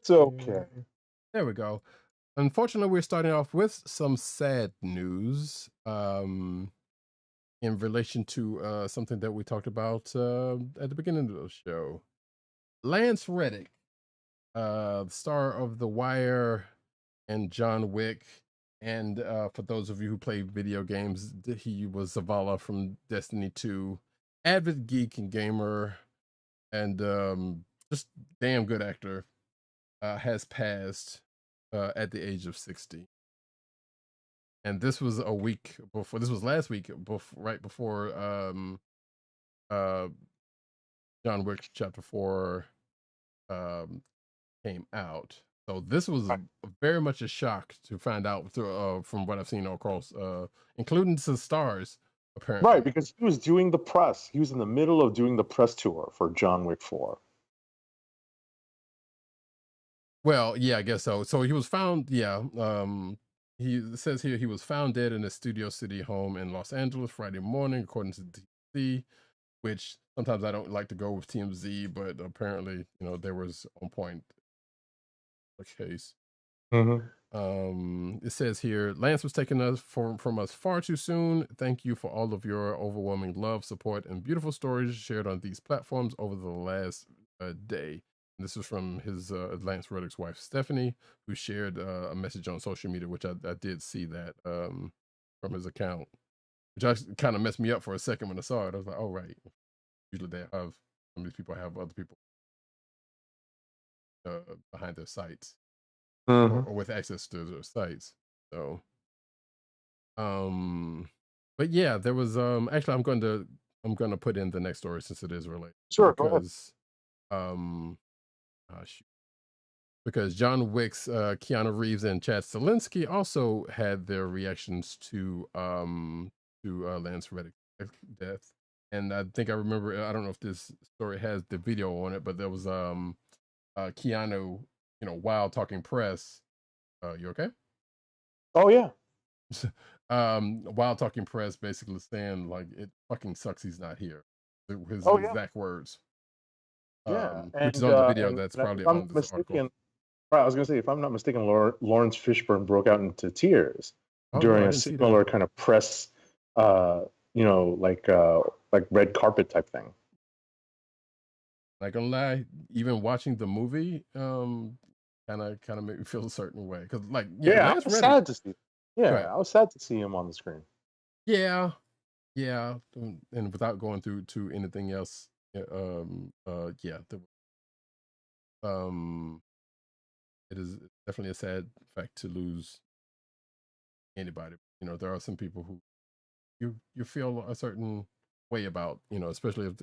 it's okay. There we go. Unfortunately, we're starting off with some sad news in relation to something that we talked about at the beginning of the show. Lance Reddick, star of The Wire and John Wick, and for those of you who play video games, he was Zavala from Destiny 2, avid geek and gamer, and just damn good actor, has passed at the age of 60. And this was a week before. This was last week, right before John Wick Chapter 4 came out. So this was very much a shock to find out from what I've seen across, including some stars, apparently. Right, because he was doing the press. He was in the middle of doing the press tour for John Wick 4. Well, yeah, I guess so. So he was found, he says here he was found dead in his Studio City home in Los Angeles Friday morning, according to TMZ, which sometimes I don't like to go with TMZ, but apparently, there was on point the case. It says here, Lance was taken from us far too soon. Thank you for all of your overwhelming love, support, and beautiful stories shared on these platforms over the last day. This is from his Lance Reddick's wife, Stephanie, who shared a message on social media, which I did see that from his account, which actually kind of messed me up for a second when I saw it. I was like, oh, right. Usually they have, some of these people have other people behind their sites or with access to their sites. So, but yeah, there was, actually, I'm going to put in the next story since it is related. Sure, because, because John Wick's Keanu Reeves and Chad Stahelski also had their reactions to Lance Reddick's death, and I think I remember. I don't know if this story has the video on it, but there was Keanu, while talking press. You okay? Oh yeah. While talking press, basically saying like it fucking sucks he's not here. His exact words. Yeah, which is on the video. That's probably on this article. Right, I was going to say, if I'm not mistaken, Lawrence Fishburne broke out into tears during a similar kind of press, like red carpet type thing. Not gonna lie, even watching the movie, kind of made me feel a certain way because, like, I was sad to see. Yeah, I was sad to see him on the screen. Yeah, and without going through to anything else, it is definitely a sad fact to lose anybody. There are some people who you feel a certain way about, especially if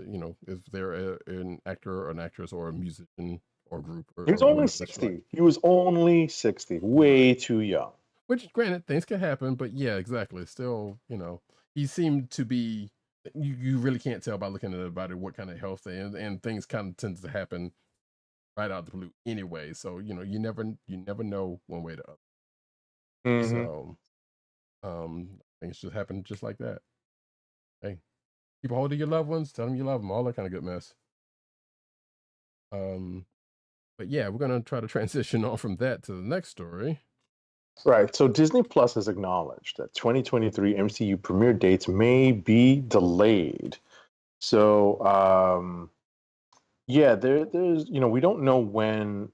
if they're an actor or an actress or a musician or group. He was only 60. Like. He was only 60. Way too young. Which, granted, things can happen, but yeah, exactly. Still, he seemed to be. You really can't tell by looking at about it what kind of health and things kind of tend to happen right out the blue anyway. So you never know one way or the other. So things just happen just like that. Hey, keep holding your loved ones, tell them you love them, all that kind of good mess. But yeah, we're gonna try to transition on from that to the next story. Right. So Disney Plus has acknowledged that 2023 MCU premiere dates may be delayed. So yeah, there's we don't know when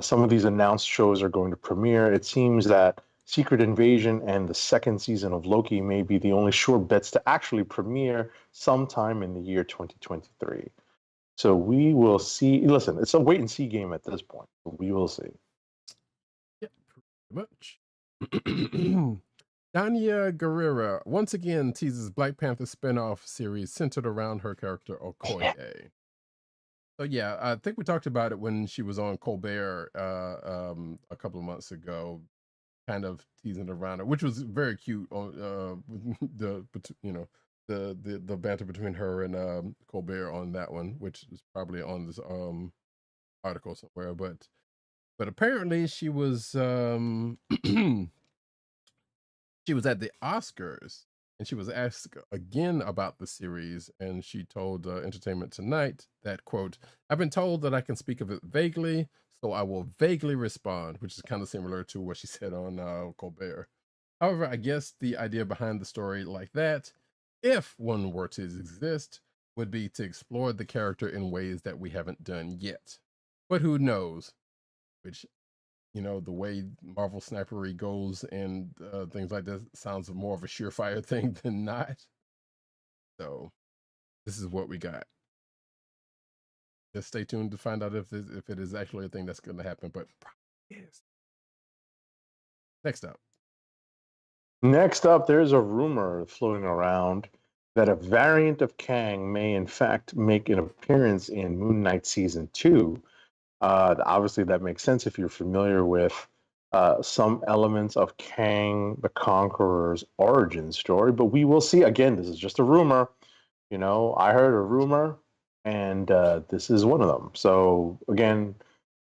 some of these announced shows are going to premiere. It seems that Secret Invasion and the second season of Loki may be the only sure bets to actually premiere sometime in the year 2023. So we will see. Listen, it's a wait and see game at this point. We will see. Yeah, pretty much. Dania Guerrera once again teases Black Panther spinoff series centered around her character Okoye. So yeah, I think we talked about it when she was on Colbert a couple of months ago, kind of teasing around it, which was very cute. On the the banter between her and Colbert on that one, which is probably on this article somewhere. But apparently she was she was at the Oscars and she was asked again about the series, and she told Entertainment Tonight that, quote, "I've been told that I can speak of it vaguely, so I will vaguely respond," which is kind of similar to what she said on Colbert. However, I guess the idea behind the story like that, if one were to exist, would be to explore the character in ways that we haven't done yet. But who knows? Which, the way Marvel Snipery goes and things like that sounds more of a surefire thing than not. So this is what we got. Just stay tuned to find out if it is actually a thing that's going to happen. But yes. Next up. Next up, there's a rumor floating around that a variant of Kang may, in fact, make an appearance in Moon Knight Season 2. Obviously, that makes sense if you're familiar with some elements of Kang the Conqueror's origin story. But we will see. Again, this is just a rumor. I heard a rumor, and this is one of them. So, again,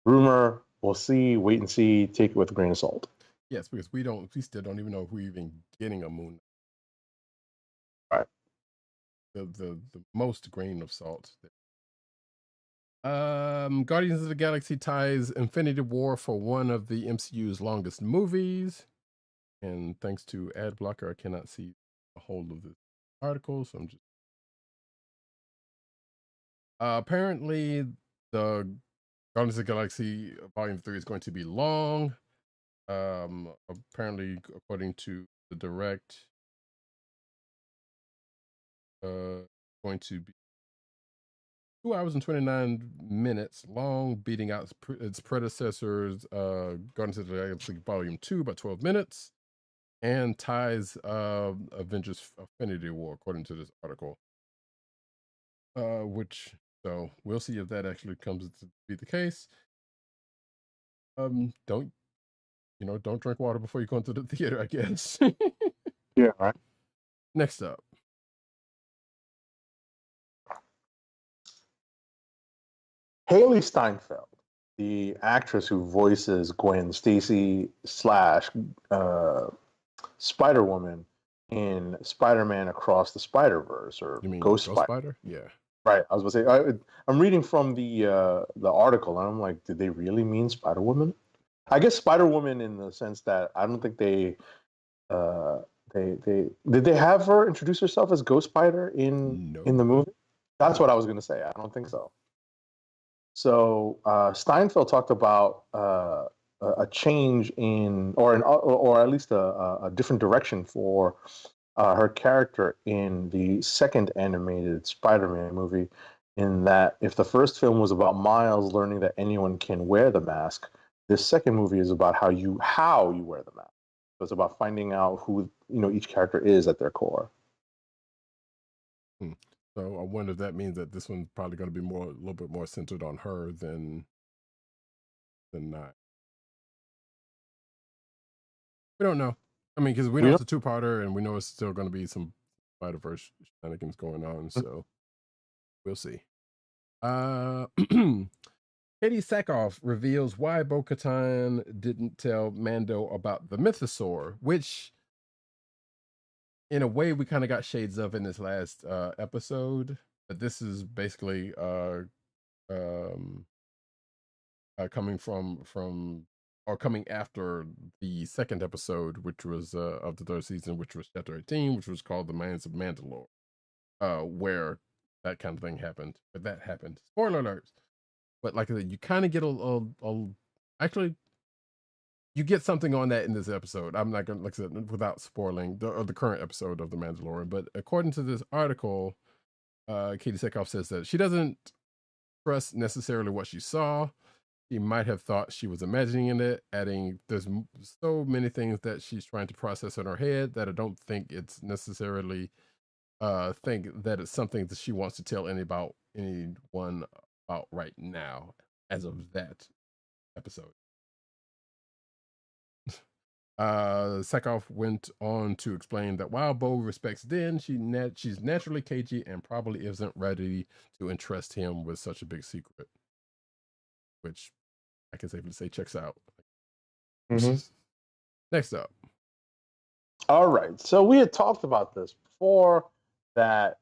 rumor, we'll see, wait and see, take it with a grain of salt. Yes, because we still don't even know if we're even getting a Moon Knight. Right. The most grain of salt. Guardians of the Galaxy ties Infinity War for one of the MCU's longest movies. And thanks to ad blocker, I cannot see a whole of this article, so I'm just apparently the Guardians of the Galaxy Volume 3 is going to be long. Apparently, according to the direct, going to be 2 hours and 29 minutes long, beating out its predecessors, Guardians of the Galaxy Volume 2 by 12 minutes, and ties Avengers Infinity War, according to this article. So we'll see if that actually comes to be the case. Don't drink water before you go into the theater, I guess. Yeah, right. Next up. Haley Steinfeld, the actress who voices Gwen Stacy / Spider-Woman in Spider-Man Across the Spider-Verse, or You mean Ghost Ghost Spider? Spider? Yeah. Right. I was going to say, I'm reading from the article, and I'm like, did they really mean Spider-Woman? I guess Spider-Woman in the sense that I don't think they did they have her introduce herself as Ghost Spider in the movie? That's what I was going to say. I don't think so. So Steinfeld talked about a change in, or at least a different direction for her character in the second animated Spider-Man movie, in that if the first film was about Miles learning that anyone can wear the mask, this second movie is about how you wear the mask. So it's about finding out who each character is at their core. So I wonder if that means that this one's probably going to be a little bit more centered on her than not. We don't know. I mean, because we know it's a two-parter, and we know it's still going to be some Spider-Verse shenanigans going on. So we'll see. Katie Sackhoff reveals why Bo-Katan didn't tell Mando about the Mythosaur, which, in a way, we kind of got shades of in this last episode. But this is basically coming from or coming after the second episode, which was of the third season, which was chapter 18, which was called The Mines of Mandalore, where that kind of thing happened. But that happened. Spoiler alerts. But like I said, you kind of get actually, you get something on that in this episode. I'm not going to, like I said, without spoiling the current episode of The Mandalorian. But according to this article, Katie Sackhoff says that she doesn't trust necessarily what she saw. She might have thought she was imagining it, adding there's so many things that she's trying to process in her head that I don't think it's necessarily think that it's something that she wants to tell anyone about right now as of that episode. Sackhoff went on to explain that while Bo respects Din, she's naturally cagey and probably isn't ready to entrust him with such a big secret, which I can safely say checks out. Next up. All right. So we had talked about this before, that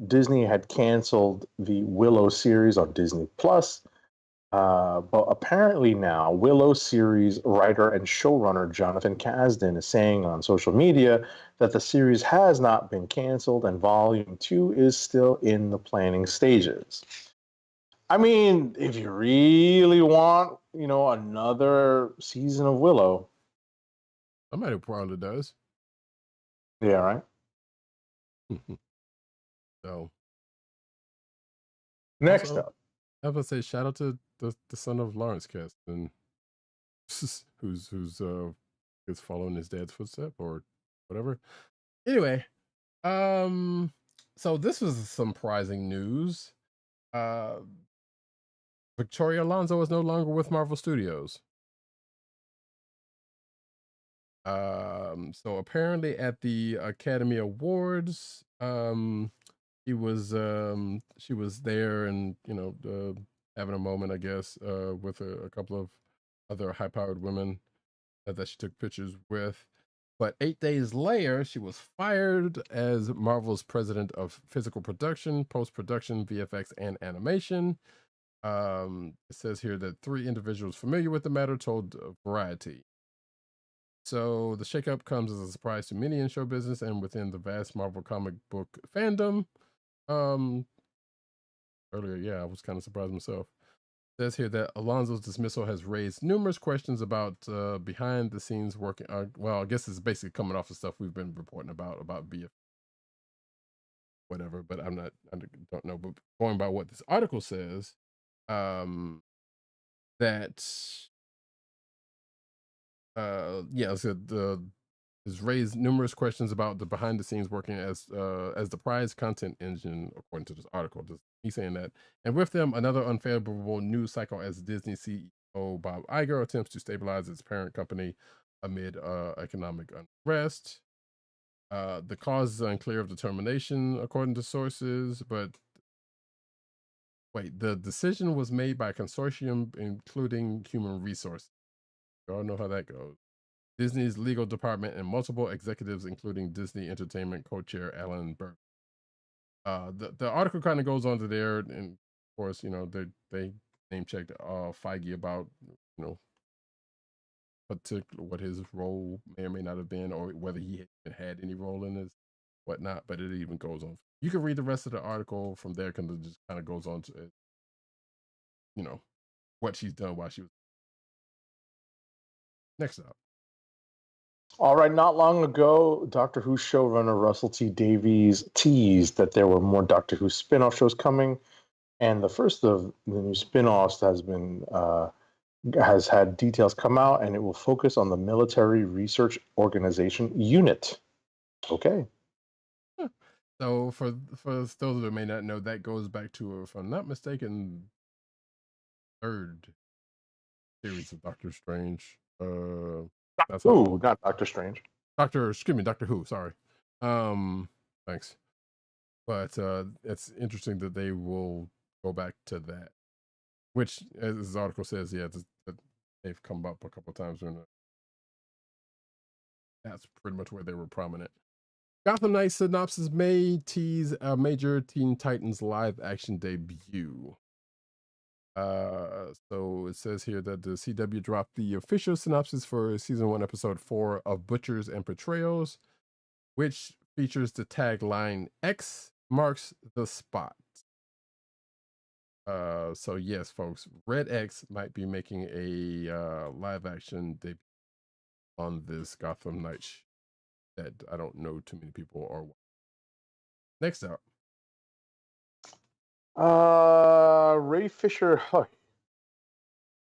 Disney had canceled the Willow series on Disney Plus. But apparently now, Willow series writer and showrunner Jonathan Kasdan is saying on social media that the series has not been canceled and Volume 2 is still in the planning stages. I mean, if you really want, another season of Willow. Somebody probably does. Yeah, right? So. Next up. I was going to say, shout out to the son of Lawrence Kasdan, who's is following his dad's footstep or whatever. Anyway, so this was some surprising news. Victoria Alonso is no longer with Marvel Studios. So apparently at the Academy Awards, she was there and having a moment, I guess, with a couple of other high-powered women that she took pictures with. But 8 days later, she was fired as Marvel's president of physical production, post-production, VFX, and animation. It says here that 3 individuals familiar with the matter told Variety. So the shakeup comes as a surprise to many in show business and within the vast Marvel comic book fandom. Earlier, I was kind of surprised myself. It says here that Alonso's dismissal has raised numerous questions about behind the scenes working. Well, I guess it's basically coming off the stuff we've been reporting about BF, whatever. But I don't know. But going by what this article says, that has raised numerous questions about the behind the scenes working as the prize content engine, according to this article. He's saying that, and with them, another unfavorable news cycle as Disney CEO Bob Iger attempts to stabilize its parent company amid economic unrest. The cause is unclear of determination, according to sources, but wait, the decision was made by a consortium including human resources. You all know how that goes. Disney's legal department and multiple executives, including Disney Entertainment co-chair Alan Burke. The article kind of goes on to there, and of course, they name checked Feige about what his role may or may not have been, or whether he had any role in this, whatnot. But it even goes on. You can read the rest of the article from there, because it just kind of goes on to what she's done while she was. Next up. All right, not long ago, Doctor Who showrunner Russell T Davies teased that there were more Doctor Who spin-off shows coming, and the first of the new spin-offs has had details come out, and it will focus on the Military Research Organization unit. Okay. So for those that may not know, that goes back to, if I'm not mistaken, third series of Doctor Strange. Not Doctor Strange. Doctor Who, sorry. Thanks. But it's interesting that they will go back to that, which, as this article says, that they've come up a couple of times during that's pretty much where they were prominent. Gotham Knights synopsis may tease a major Teen Titans live action debut. So it says here that the CW dropped the official synopsis for season 1, episode 4 of Butchers and Betrayals, which features the tagline "X marks the spot." So yes, folks, Red X might be making a live action debut on this Gotham Knights that I don't know too many people are watching. Next up. Ray Fisher.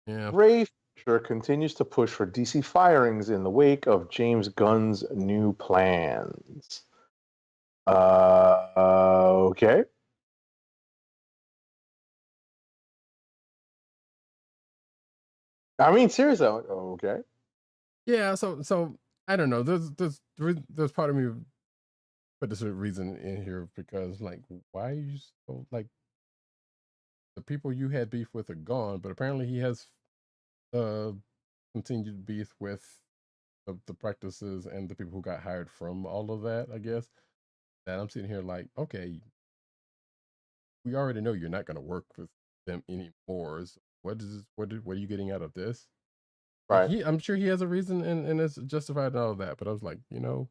Yeah. Ray Fisher continues to push for DC firings in the wake of James Gunn's new plans. Okay. I mean, seriously, okay. Yeah, so I don't know. There's part of me put this reason in here because like, why are you so like the people you had beef with are gone, but apparently he has continued beef with the practices and the people who got hired from all of that, I guess. And I'm sitting here like, okay, we already know you're not going to work with them anymore. So what are you getting out of this? Right. I'm sure he has a reason and it's justified and all of that. But I was like, I don't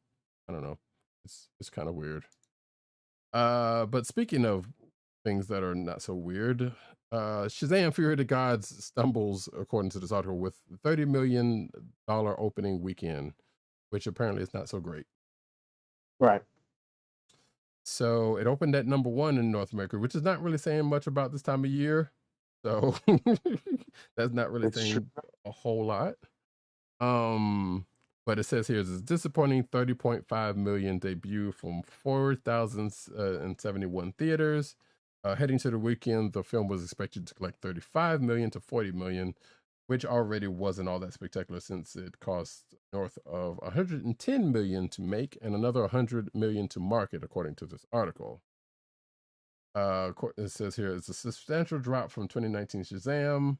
know. It's kind of weird. But speaking of things that are not so weird, Shazam: Fury of the Gods stumbles, according to this article, with $30 million opening weekend, which apparently is not so great. Right. So it opened at number 1 in North America, which is not really saying much about this time of year. So that's not really saying a whole lot. But it says here it's a disappointing 30.5 million debut from 4,071 theaters. Heading to the weekend, the film was expected to collect 35 million to 40 million, which already wasn't all that spectacular since it cost north of 110 million to make and another 100 million to market, according to this article. It says here it's a substantial drop from 2019 Shazam.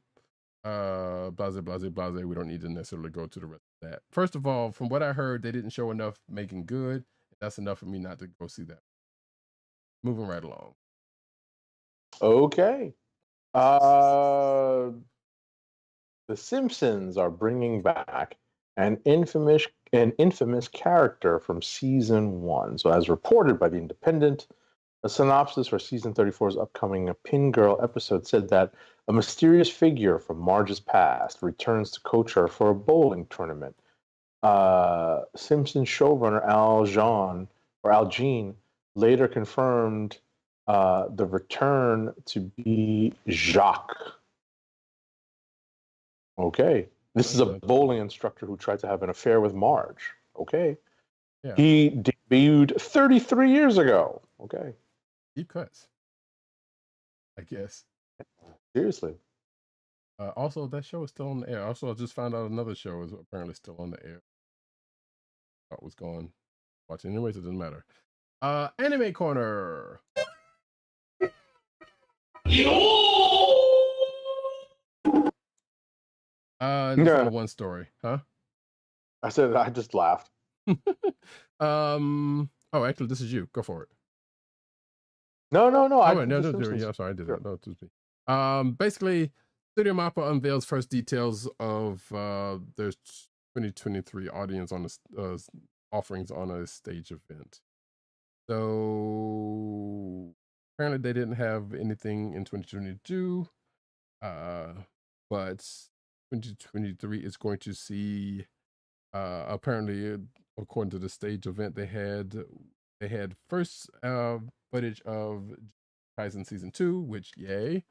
Blase, blase, blase. We don't need to necessarily go to the rest of that. First of all, from what I heard, they didn't show enough making good. That's enough for me not to go see that. Moving right along. Okay. The Simpsons are bringing back an infamous character from season 1. So, as reported by The Independent, a synopsis for season 34's upcoming Pin Girl episode said that a mysterious figure from Marge's past returns to coach her for a bowling tournament. Simpsons showrunner Al Jean later confirmed the return to be Jacques. Okay. This is a bowling instructor who tried to have an affair with Marge. Okay. Yeah. He debuted 33 years ago. Okay. Deep cuts, I guess. Seriously. Also, that show is still on the air. Also, I just found out another show is apparently still on the air. Thought was going watching. Anyways, it doesn't matter. Anime Corner. Just only one story, huh? I said I just laughed. Oh, actually, this is you. Go for it. No. No, yeah, I'm sorry, I did it. No, it was me. Basically, Studio Mappa unveils first details of their 2023 audience on the offerings on a stage event. So apparently, they didn't have anything in 2022, but 2023 is going to see. Apparently, according to the stage event, they had first footage of Kaizen season 2, which yay,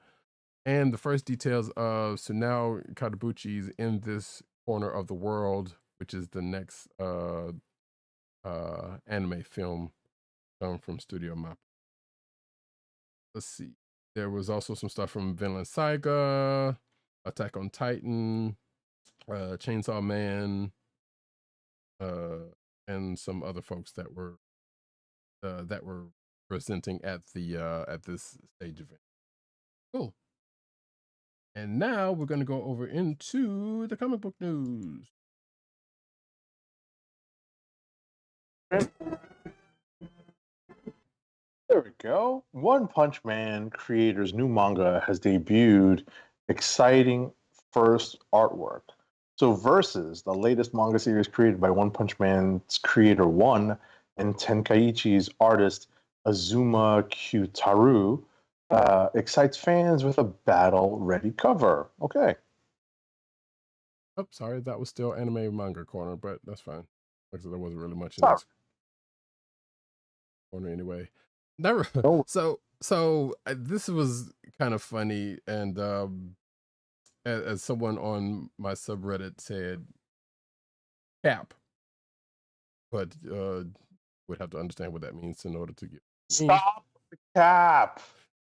and the first details of Sunao Katabuchi's In This Corner of the World, which is the next anime film from Studio Mappa. Let's see. There was also some stuff from Vinland Saga, Attack on Titan, Chainsaw Man, and some other folks that were presenting at this stage event. Cool. And now we're going to go over into the comic book news. There we go. One Punch Man creator's new manga has debuted exciting first artwork. So Versus, the latest manga series created by One Punch Man's creator One and Tenkaichi's artist Azuma Kyutaru, excites fans with a battle-ready cover. Okay. Oh, sorry, that was still anime manga corner, but that's fine. Like I said, there wasn't really much in Sorry. this corner anyway. Never. Oh. So this was kind of funny, and as someone on my subreddit said, cap, but would have to understand what that means in order to get. Stop the cap.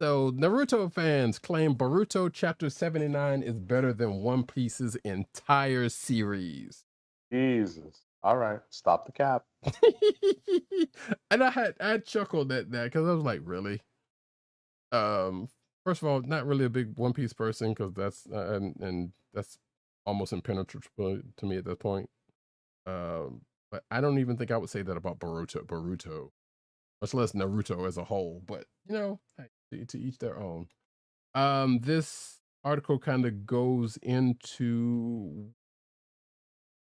So Naruto fans claim Boruto Chapter 79 is better than One Piece's entire series. Jesus. All right, stop the cap. And I chuckled at that because I was like, really? First of all, not really a big One Piece person because that's and that's almost impenetrable to me at that point. But I don't even think I would say that about Boruto, much less Naruto as a whole. But you know, to each their own. This article kind of goes into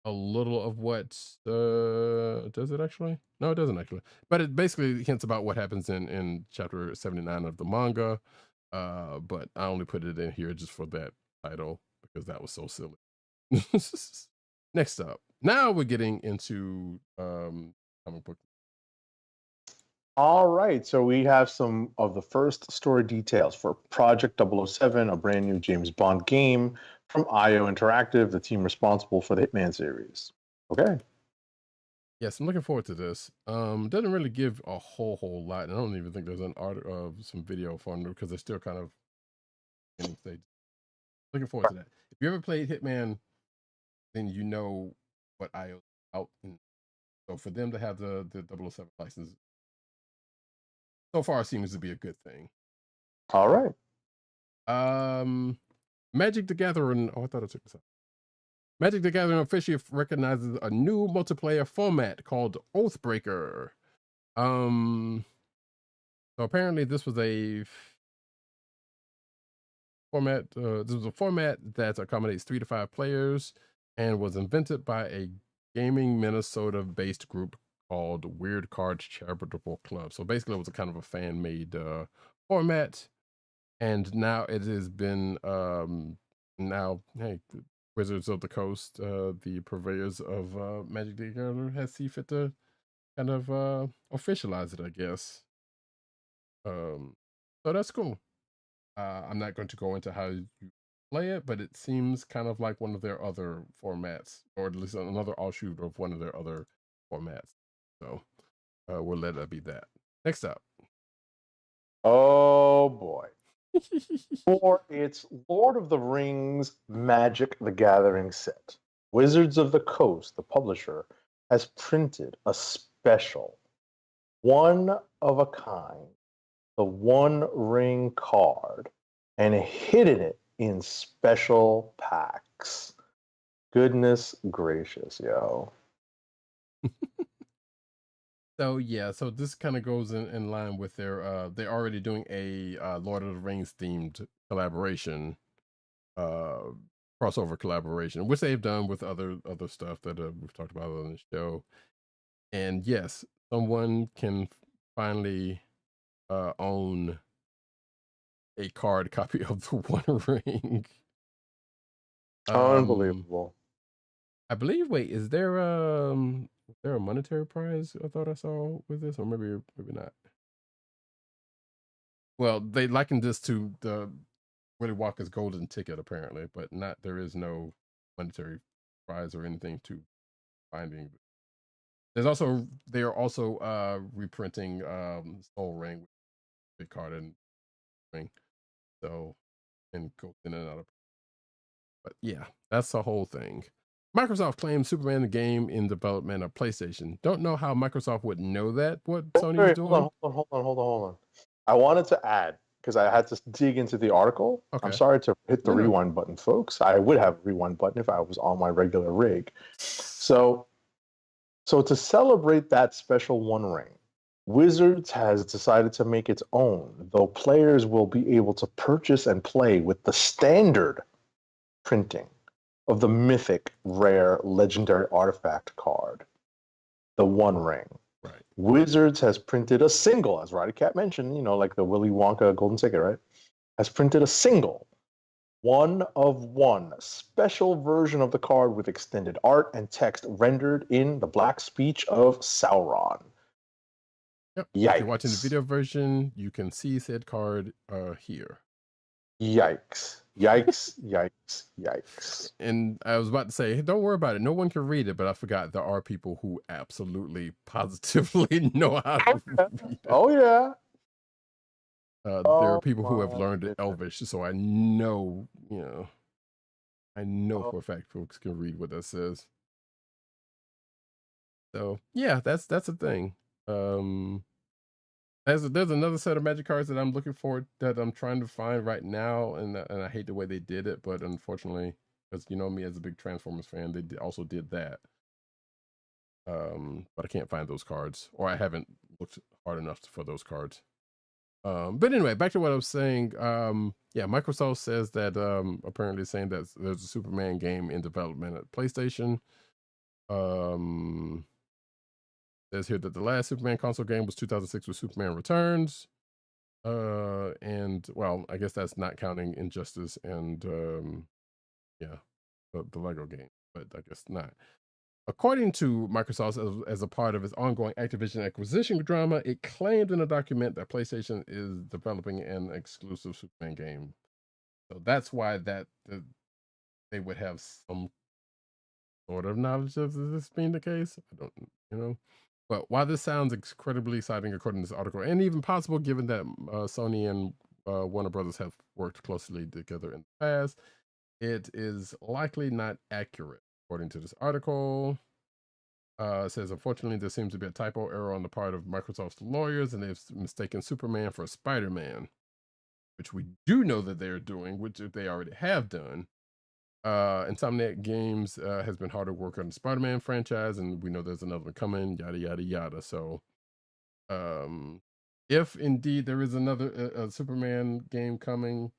a little of what does it actually? No, it doesn't actually. But it basically hints about what happens in chapter 79 of the manga. But I only put it in here just for that title because that was so silly. Next up. Now we're getting into comic book. All right, so we have some of the first story details for Project 007, a brand new James Bond game from IO Interactive, the team responsible for the Hitman series. Okay. Yes, I'm looking forward to this. Doesn't really give a whole lot. And I don't even think there's an art of some video for them because they're still kind of in stage. Looking forward to that. If you ever played Hitman, then you know what IO out. So for them to have the 007 license so far seems to be a good thing. All right. Magic the Gathering. Oh, I thought I took this out. Magic the Gathering officially recognizes a new multiplayer format called Oathbreaker. So apparently this was a format. This was a format that accommodates 3 to 5 players and was invented by a gaming Minnesota-based group called Weird Cards Charitable Club. So basically, it was a kind of a fan-made format, and now it has been Wizards of the Coast, the purveyors of Magic the Gathering, has seen fit to kind of officialize it, I guess. So that's cool. I'm not going to go into how you play it, but it seems kind of like one of their other formats, or at least another offshoot of one of their other formats. So we'll let that be that. Next up. Oh boy. For its Lord of the Rings Magic the Gathering set, Wizards of the Coast, the publisher, has printed a special, one of a kind, the One Ring card, and hidden it in special packs. Goodness gracious, yo. So yeah, so this kind of goes in line with their they're already doing a Lord of the Rings themed collaboration, crossover collaboration, which they've done with other stuff that we've talked about on the show. And yes, someone can finally own a card copy of the One Ring. Unbelievable. I believe. Wait, is there a monetary prize? I thought I saw with this, or maybe not. Well, they likened this to the Willy Wonka's golden ticket, apparently, but not. There is no monetary prize or anything to finding. They are also reprinting Soul Ring, big card and ring, so and go in and out of. But yeah, that's the whole thing. Microsoft claims Superman the game in development of PlayStation. Don't know how Microsoft would know that. What Sony is doing? Hold on. I wanted to add, because I had to dig into the article. Okay. I'm sorry to hit the rewind button, folks. I would have a rewind button if I was on my regular rig. So to celebrate that special One Ring, Wizards has decided to make its own, though players will be able to purchase and play with the standard printing of the mythic, rare, legendary artifact card, the One Ring. Right. Wizards has printed a single, as Roddykat mentioned, like the Willy Wonka golden ticket, right? Has printed a single, 1 of 1, special version of the card with extended art and text rendered in the black speech of Sauron. Yep. Yikes. If you're watching the video version, you can see said card here. Yikes. Yikes, yikes, yikes. And I was about to say, hey, don't worry about it. No one can read it, but I forgot there are people who absolutely positively know how to read it. Oh, yeah. There are people who have learned Elvish, so I know, for a fact folks can read what that says. So yeah, that's a thing. There's another set of Magic cards that I'm looking for that I'm trying to find right now, and I hate the way they did it, but unfortunately, because me as a big Transformers fan, they also did that. But I can't find those cards, or I haven't looked hard enough for those cards. But anyway, back to what I was saying. Yeah, Microsoft says that apparently saying that there's a Superman game in development at PlayStation. Says here that the last Superman console game was 2006 with Superman Returns. And well, I guess that's not counting Injustice and the Lego game, but I guess not. According to Microsoft, as a part of its ongoing Activision acquisition drama, it claimed in a document that PlayStation is developing an exclusive Superman game. So that's why they would have some sort of knowledge of this being the case. I don't, But while this sounds incredibly exciting, according to this article, and even possible given that Sony and Warner Brothers have worked closely together in the past, it is likely not accurate, according to this article. It says, unfortunately, there seems to be a typo error on the part of Microsoft's lawyers, and they've mistaken Superman for Spider-Man, which we do know that they're doing, which they already have done. Insomniac Games has been hard at work on the Spider-Man franchise, and we know there's another one coming, yada, yada, yada. So, if indeed there is another Superman game coming,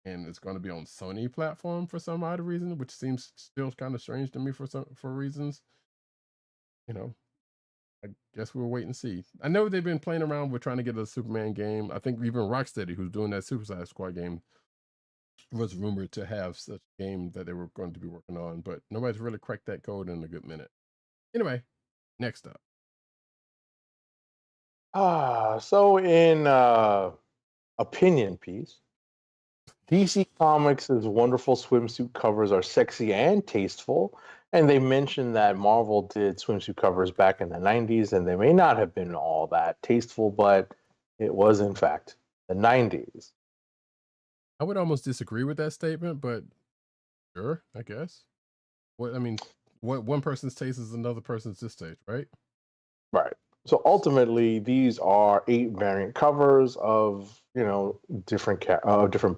and it's going to be on Sony platform for some odd reason, which seems still kind of strange to me for reasons, I guess we'll wait and see. I know they've been playing around with trying to get a Superman game. I think even Rocksteady, who's doing that Suicide Squad game, was rumored to have such a game that they were going to be working on, but nobody's really cracked that code in a good minute. Anyway, next up. So in opinion piece, DC Comics' wonderful swimsuit covers are sexy and tasteful, and they mentioned that Marvel did swimsuit covers back in the 90s, and they may not have been all that tasteful, but it was, in fact, the 90s. I would almost disagree with that statement, but sure, I guess. What one person's taste is another person's distaste, right? Right. So ultimately, these are 8 variant covers of different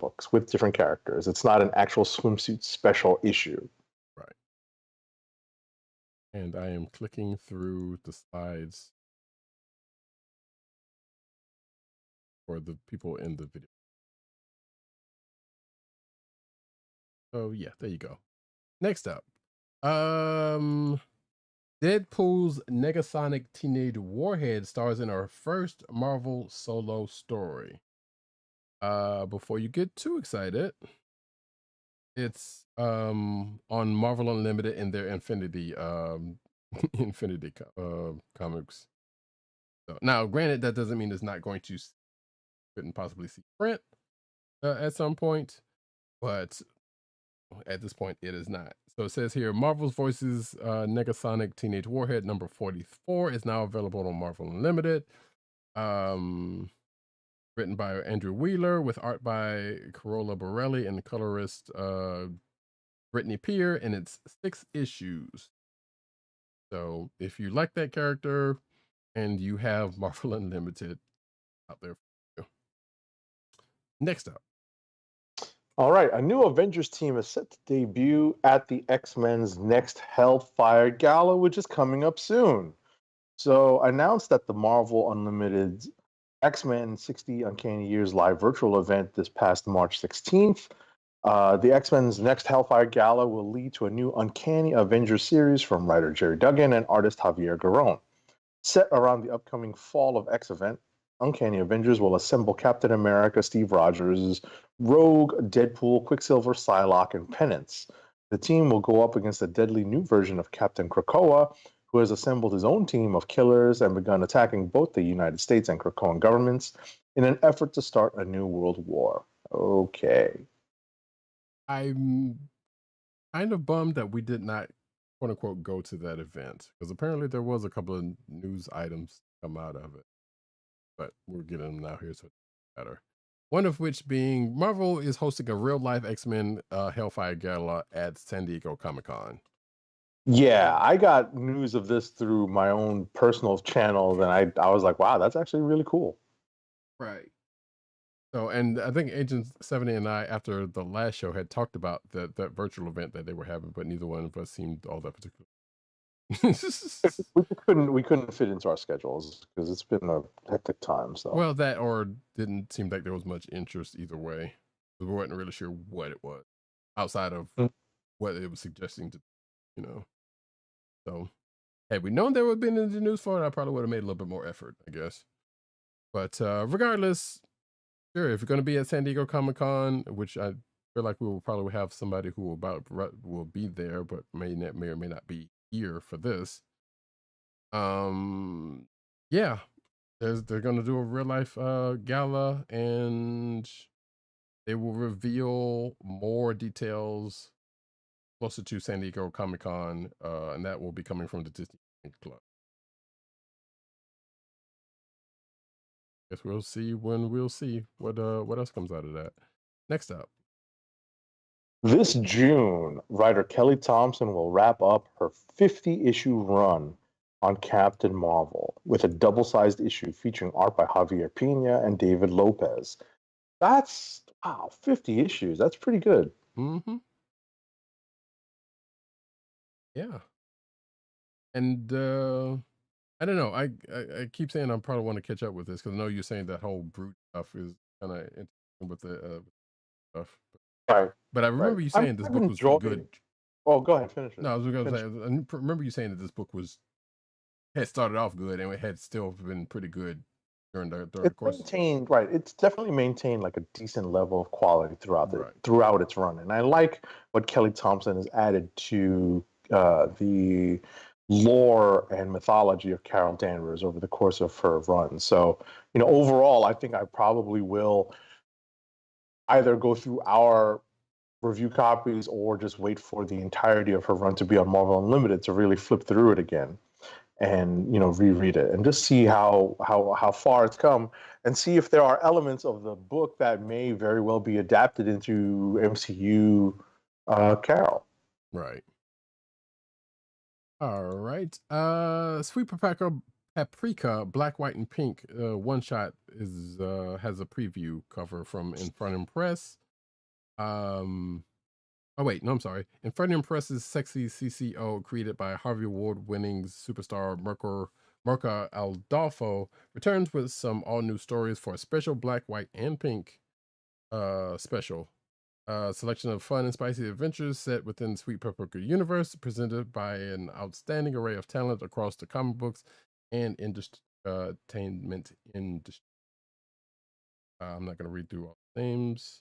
books with different characters. It's not an actual swimsuit special issue. Right. And I am clicking through the slides for the people in the video. Oh yeah, there you go. Next up, Deadpool's Negasonic Teenage Warhead stars in our first Marvel solo story. Before you get too excited, it's on Marvel Unlimited in their Infinity comics. So now, granted, that doesn't mean it's not going to couldn't possibly see print at some point, but at this point it is not. So it says here, Marvel's Voices Negasonic Teenage Warhead number 44 is now available on Marvel Unlimited. Written by Andrew Wheeler with art by Carola Borelli and colorist Brittany Peer, and it's 6 issues. So if you like that character and you have Marvel Unlimited out there for you. Next up. All right, a new Avengers team is set to debut at the X-Men's next Hellfire Gala, which is coming up soon. So announced that the Marvel Unlimited X-Men 60 Uncanny Years live virtual event this past March 16th. The X-Men's next Hellfire Gala will lead to a new Uncanny Avengers series from writer Jerry Duggan and artist Javier Garrón. Set around the upcoming Fall of X event, Uncanny Avengers will assemble Captain America, Steve Rogers, Rogue, Deadpool, Quicksilver, Psylocke, and Penance. The team will go up against a deadly new version of Captain Krakoa, who has assembled his own team of killers and begun attacking both the United States and Krakoan governments in an effort to start a new world war. Okay. I'm kind of bummed that we did not, quote unquote, go to that event, because apparently there was a couple of news items come out of it, but we're getting them now here, so it's better. One of which being Marvel is hosting a real life X-Men Hellfire Gala at San Diego Comic-Con. Yeah, I got news of this through my own personal channel, and I was like, wow, that's actually really cool. Right. So, and I think Agent 70 and I, after the last show, had talked about that virtual event that they were having, but neither one of us seemed all that particular. we couldn't fit into our schedules because it's been a hectic time. So well, that or didn't seem like there was much interest either way. We weren't really sure what it was outside of what it was suggesting to, you know. So had we known there would have been in the news for it, I probably would have made a little bit more effort, I guess. But regardless, sure, if you're going to be at San Diego Comic-Con, which I feel like we will probably have somebody who will be there, but may or may not be here for this. Yeah, they're going to do a real life gala, and they will reveal more details closer to San Diego Comic-Con, and that will be coming from the Disney Club. Guess we'll see when we'll see what else comes out of that. Next up. This June, writer Kelly Thompson will wrap up her 50-issue run on Captain Marvel with a double-sized issue featuring art by Javier Pina and David Lopez. That's, wow, 50 issues. That's pretty good. Mm-hmm. Yeah. And I don't know. I keep saying I probably want to catch up with this because I know you're saying that whole brute stuff is kind of interesting with the stuff. Right. But I remember you saying this book was good. Oh, go ahead, finish it. No, I was going to say, I remember you saying that this book had started off good and it had still been pretty good during the course. Maintained, right. It's definitely maintained like a decent level of quality throughout its run. And I like what Kelly Thompson has added to the lore and mythology of Carol Danvers over the course of her run. So, overall, I think I probably will either go through our review copies or just wait for the entirety of her run to be on Marvel Unlimited to really flip through it again and reread it and just see how far it's come and see if there are elements of the book that may very well be adapted into MCU Carol. Right. All right. Sweet Paprika, Black, White, and Pink one shot is has a preview cover from Inferno Press. Oh wait, no, I'm sorry. Inferno Press's sexy CCO, created by Harvey Award-winning superstar Mirka Aldolfo, returns with some all-new stories for a special Black, White, and Pink special. Selection of fun and spicy adventures set within Sweet Paprika universe, presented by an outstanding array of talent across the comic books and entertainment industry. I'm not going to read through all the names,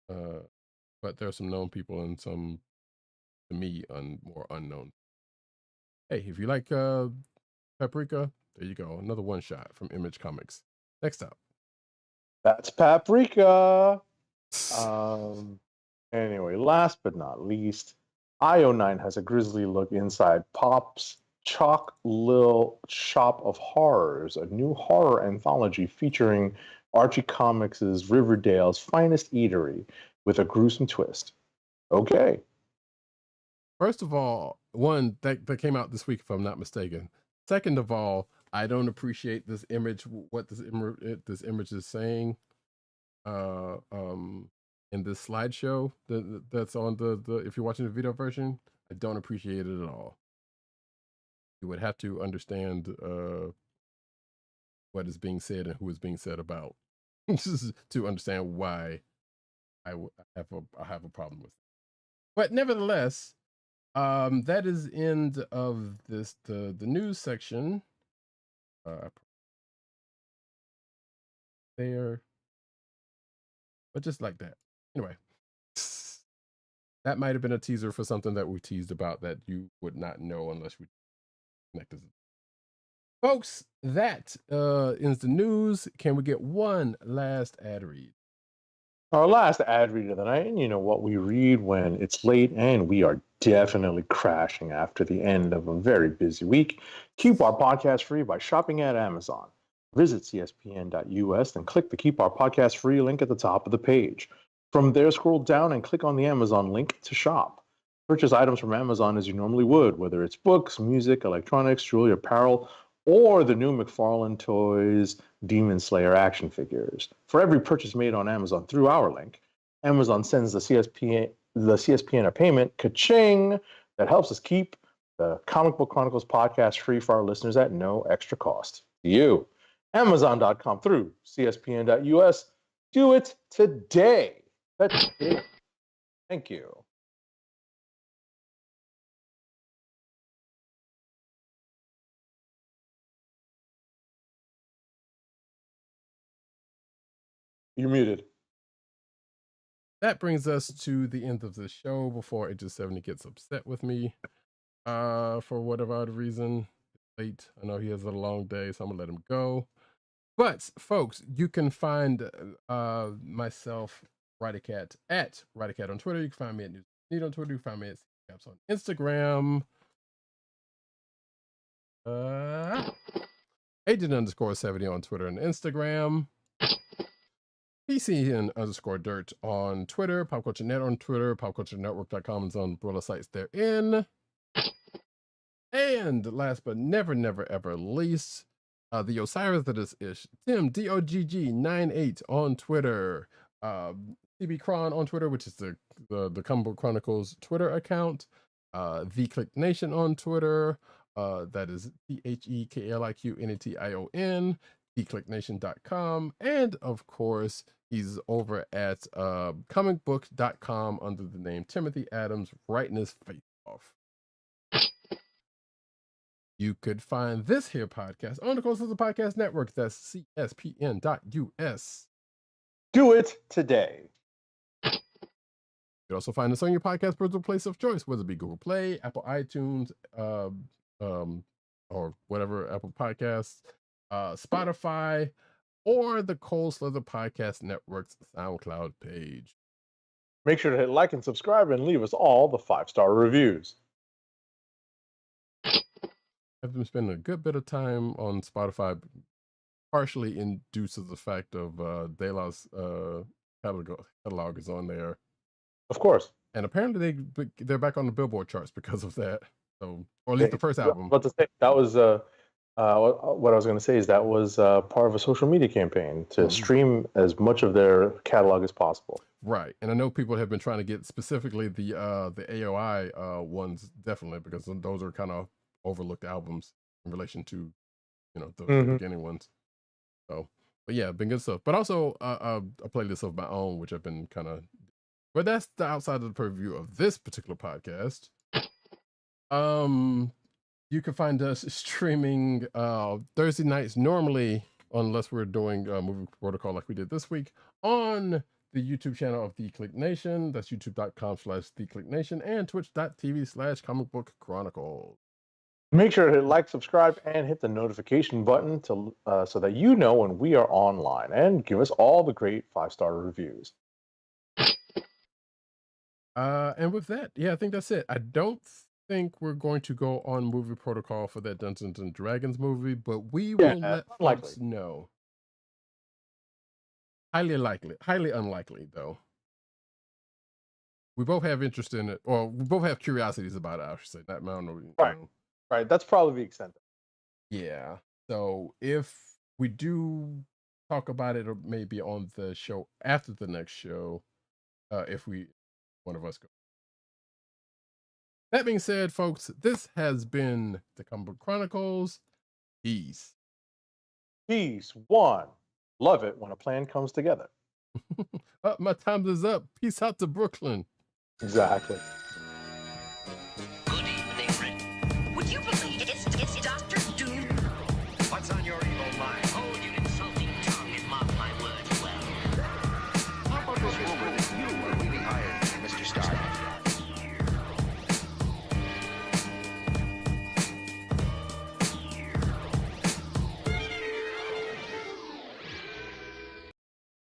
but there are some known people and some, to me, more unknown. Hey, if you like Paprika, there you go. Another one shot from Image Comics. Next up. That's Paprika. Anyway, last but not least, IO9 has a grisly look inside Pop's Chalk Lil Shop of Horrors, a new horror anthology featuring Archie Comics' Riverdale's finest eatery with a gruesome twist. Okay. First of all, one that came out this week, if I'm not mistaken. Second of all, I don't appreciate this image, what this image is saying. In this slideshow that's on the if you're watching the video version, I don't appreciate it at all. you would have to understand what is being said and who is being said about to understand why I have a problem with it. But nevertheless, that is end of the news section. There, but just like that. Anyway, that might have been a teaser for something that we teased about that you would not know unless we connected. Folks, that ends the news. Can we get one last ad read? Our last ad read of the night, and you know what we read when it's late and we are definitely crashing after the end of a very busy week. Keep our podcast free by shopping at Amazon. Visit cspn.us and click the Keep Our Podcast Free link at the top of the page. From there, scroll down and click on the Amazon link to shop. Purchase items from Amazon as you normally would, whether it's books, music, electronics, jewelry, apparel, or the new McFarlane Toys Demon Slayer action figures. For every purchase made on Amazon through our link, Amazon sends the CSPN a payment, ka-ching, that helps us keep the Comic Book Chronicles podcast free for our listeners at no extra cost to you. Amazon.com through CSPN.us. Do it today. That's it. Thank you. You're muted. That brings us to the end of the show before Agent 70 gets upset with me for whatever odd reason. It's late. I know he has a long day, so I'm gonna let him go. But folks, you can find myself, Roddykat, at Roddykat on Twitter. You can find me at News on Twitter. You can find me at Caps on Instagram. Agent_70 on Twitter and Instagram. PCN_dirt on Twitter, Pop Culture Net on Twitter, popculturenetwork.com is on umbrella sites therein. And last but never ever least, the Osiris that is ish, Tim DOGG98 on Twitter, CB Cron on Twitter, which is the Comic Book Chronicles Twitter account, the Kliq Nation on Twitter, that is TheKliqNation, thekliqnation.com, and of course he's over at comicbook.com under the name Timothy Adams, writing his face off. You could find this here podcast on the Coast of the Podcast Network. That's cspn.us. Do it today. You can also find us on your podcast personal place of choice, whether it be Google Play, Apple iTunes, or whatever, Apple Podcasts, Spotify, or the Cold Slither Podcast Network's SoundCloud page. Make sure to hit like and subscribe and leave us all the 5-star reviews. I've been spending a good bit of time on Spotify, partially induced to the fact of De La's catalog is on there. Of course. And apparently they're back on the Billboard charts because of that. So, or at least the first album. But to say, that was what I was going to say is that was part of a social media campaign to stream as much of their catalog as possible. Right, and I know people have been trying to get specifically the AOI ones, definitely, because those are kind of overlooked albums in relation to, you know, the beginning ones. So, but yeah, been good stuff. But also a playlist of my own, which I've been kind of. But that's the outside of the purview of this particular podcast. You can find us streaming Thursday nights normally, unless we're doing Movie Protocol like we did this week, on the YouTube channel of The Kliq Nation. That's youtube.com/The Kliq Nation and twitch.tv/Comic Book Chronicles. Make sure to hit like, subscribe, and hit the notification button to so that you know when we are online, and give us all the great 5-star reviews. And with that, yeah, I think that's it. I don't think we're going to go on Movie Protocol for that Dungeons and Dragons movie, but we will let folks know. Highly unlikely, though. We both have interest in it, or we both have curiosities about it, I should say. Not, I don't know, Right, that's probably the extent. Yeah. So if we do talk about it, or maybe on the show after the next show, if one of us goes. That being said, folks, this has been the Comic Book Chronicles. Peace. Peace. One. Love it when a plan comes together. My time is up. Peace out to Brooklyn. Exactly.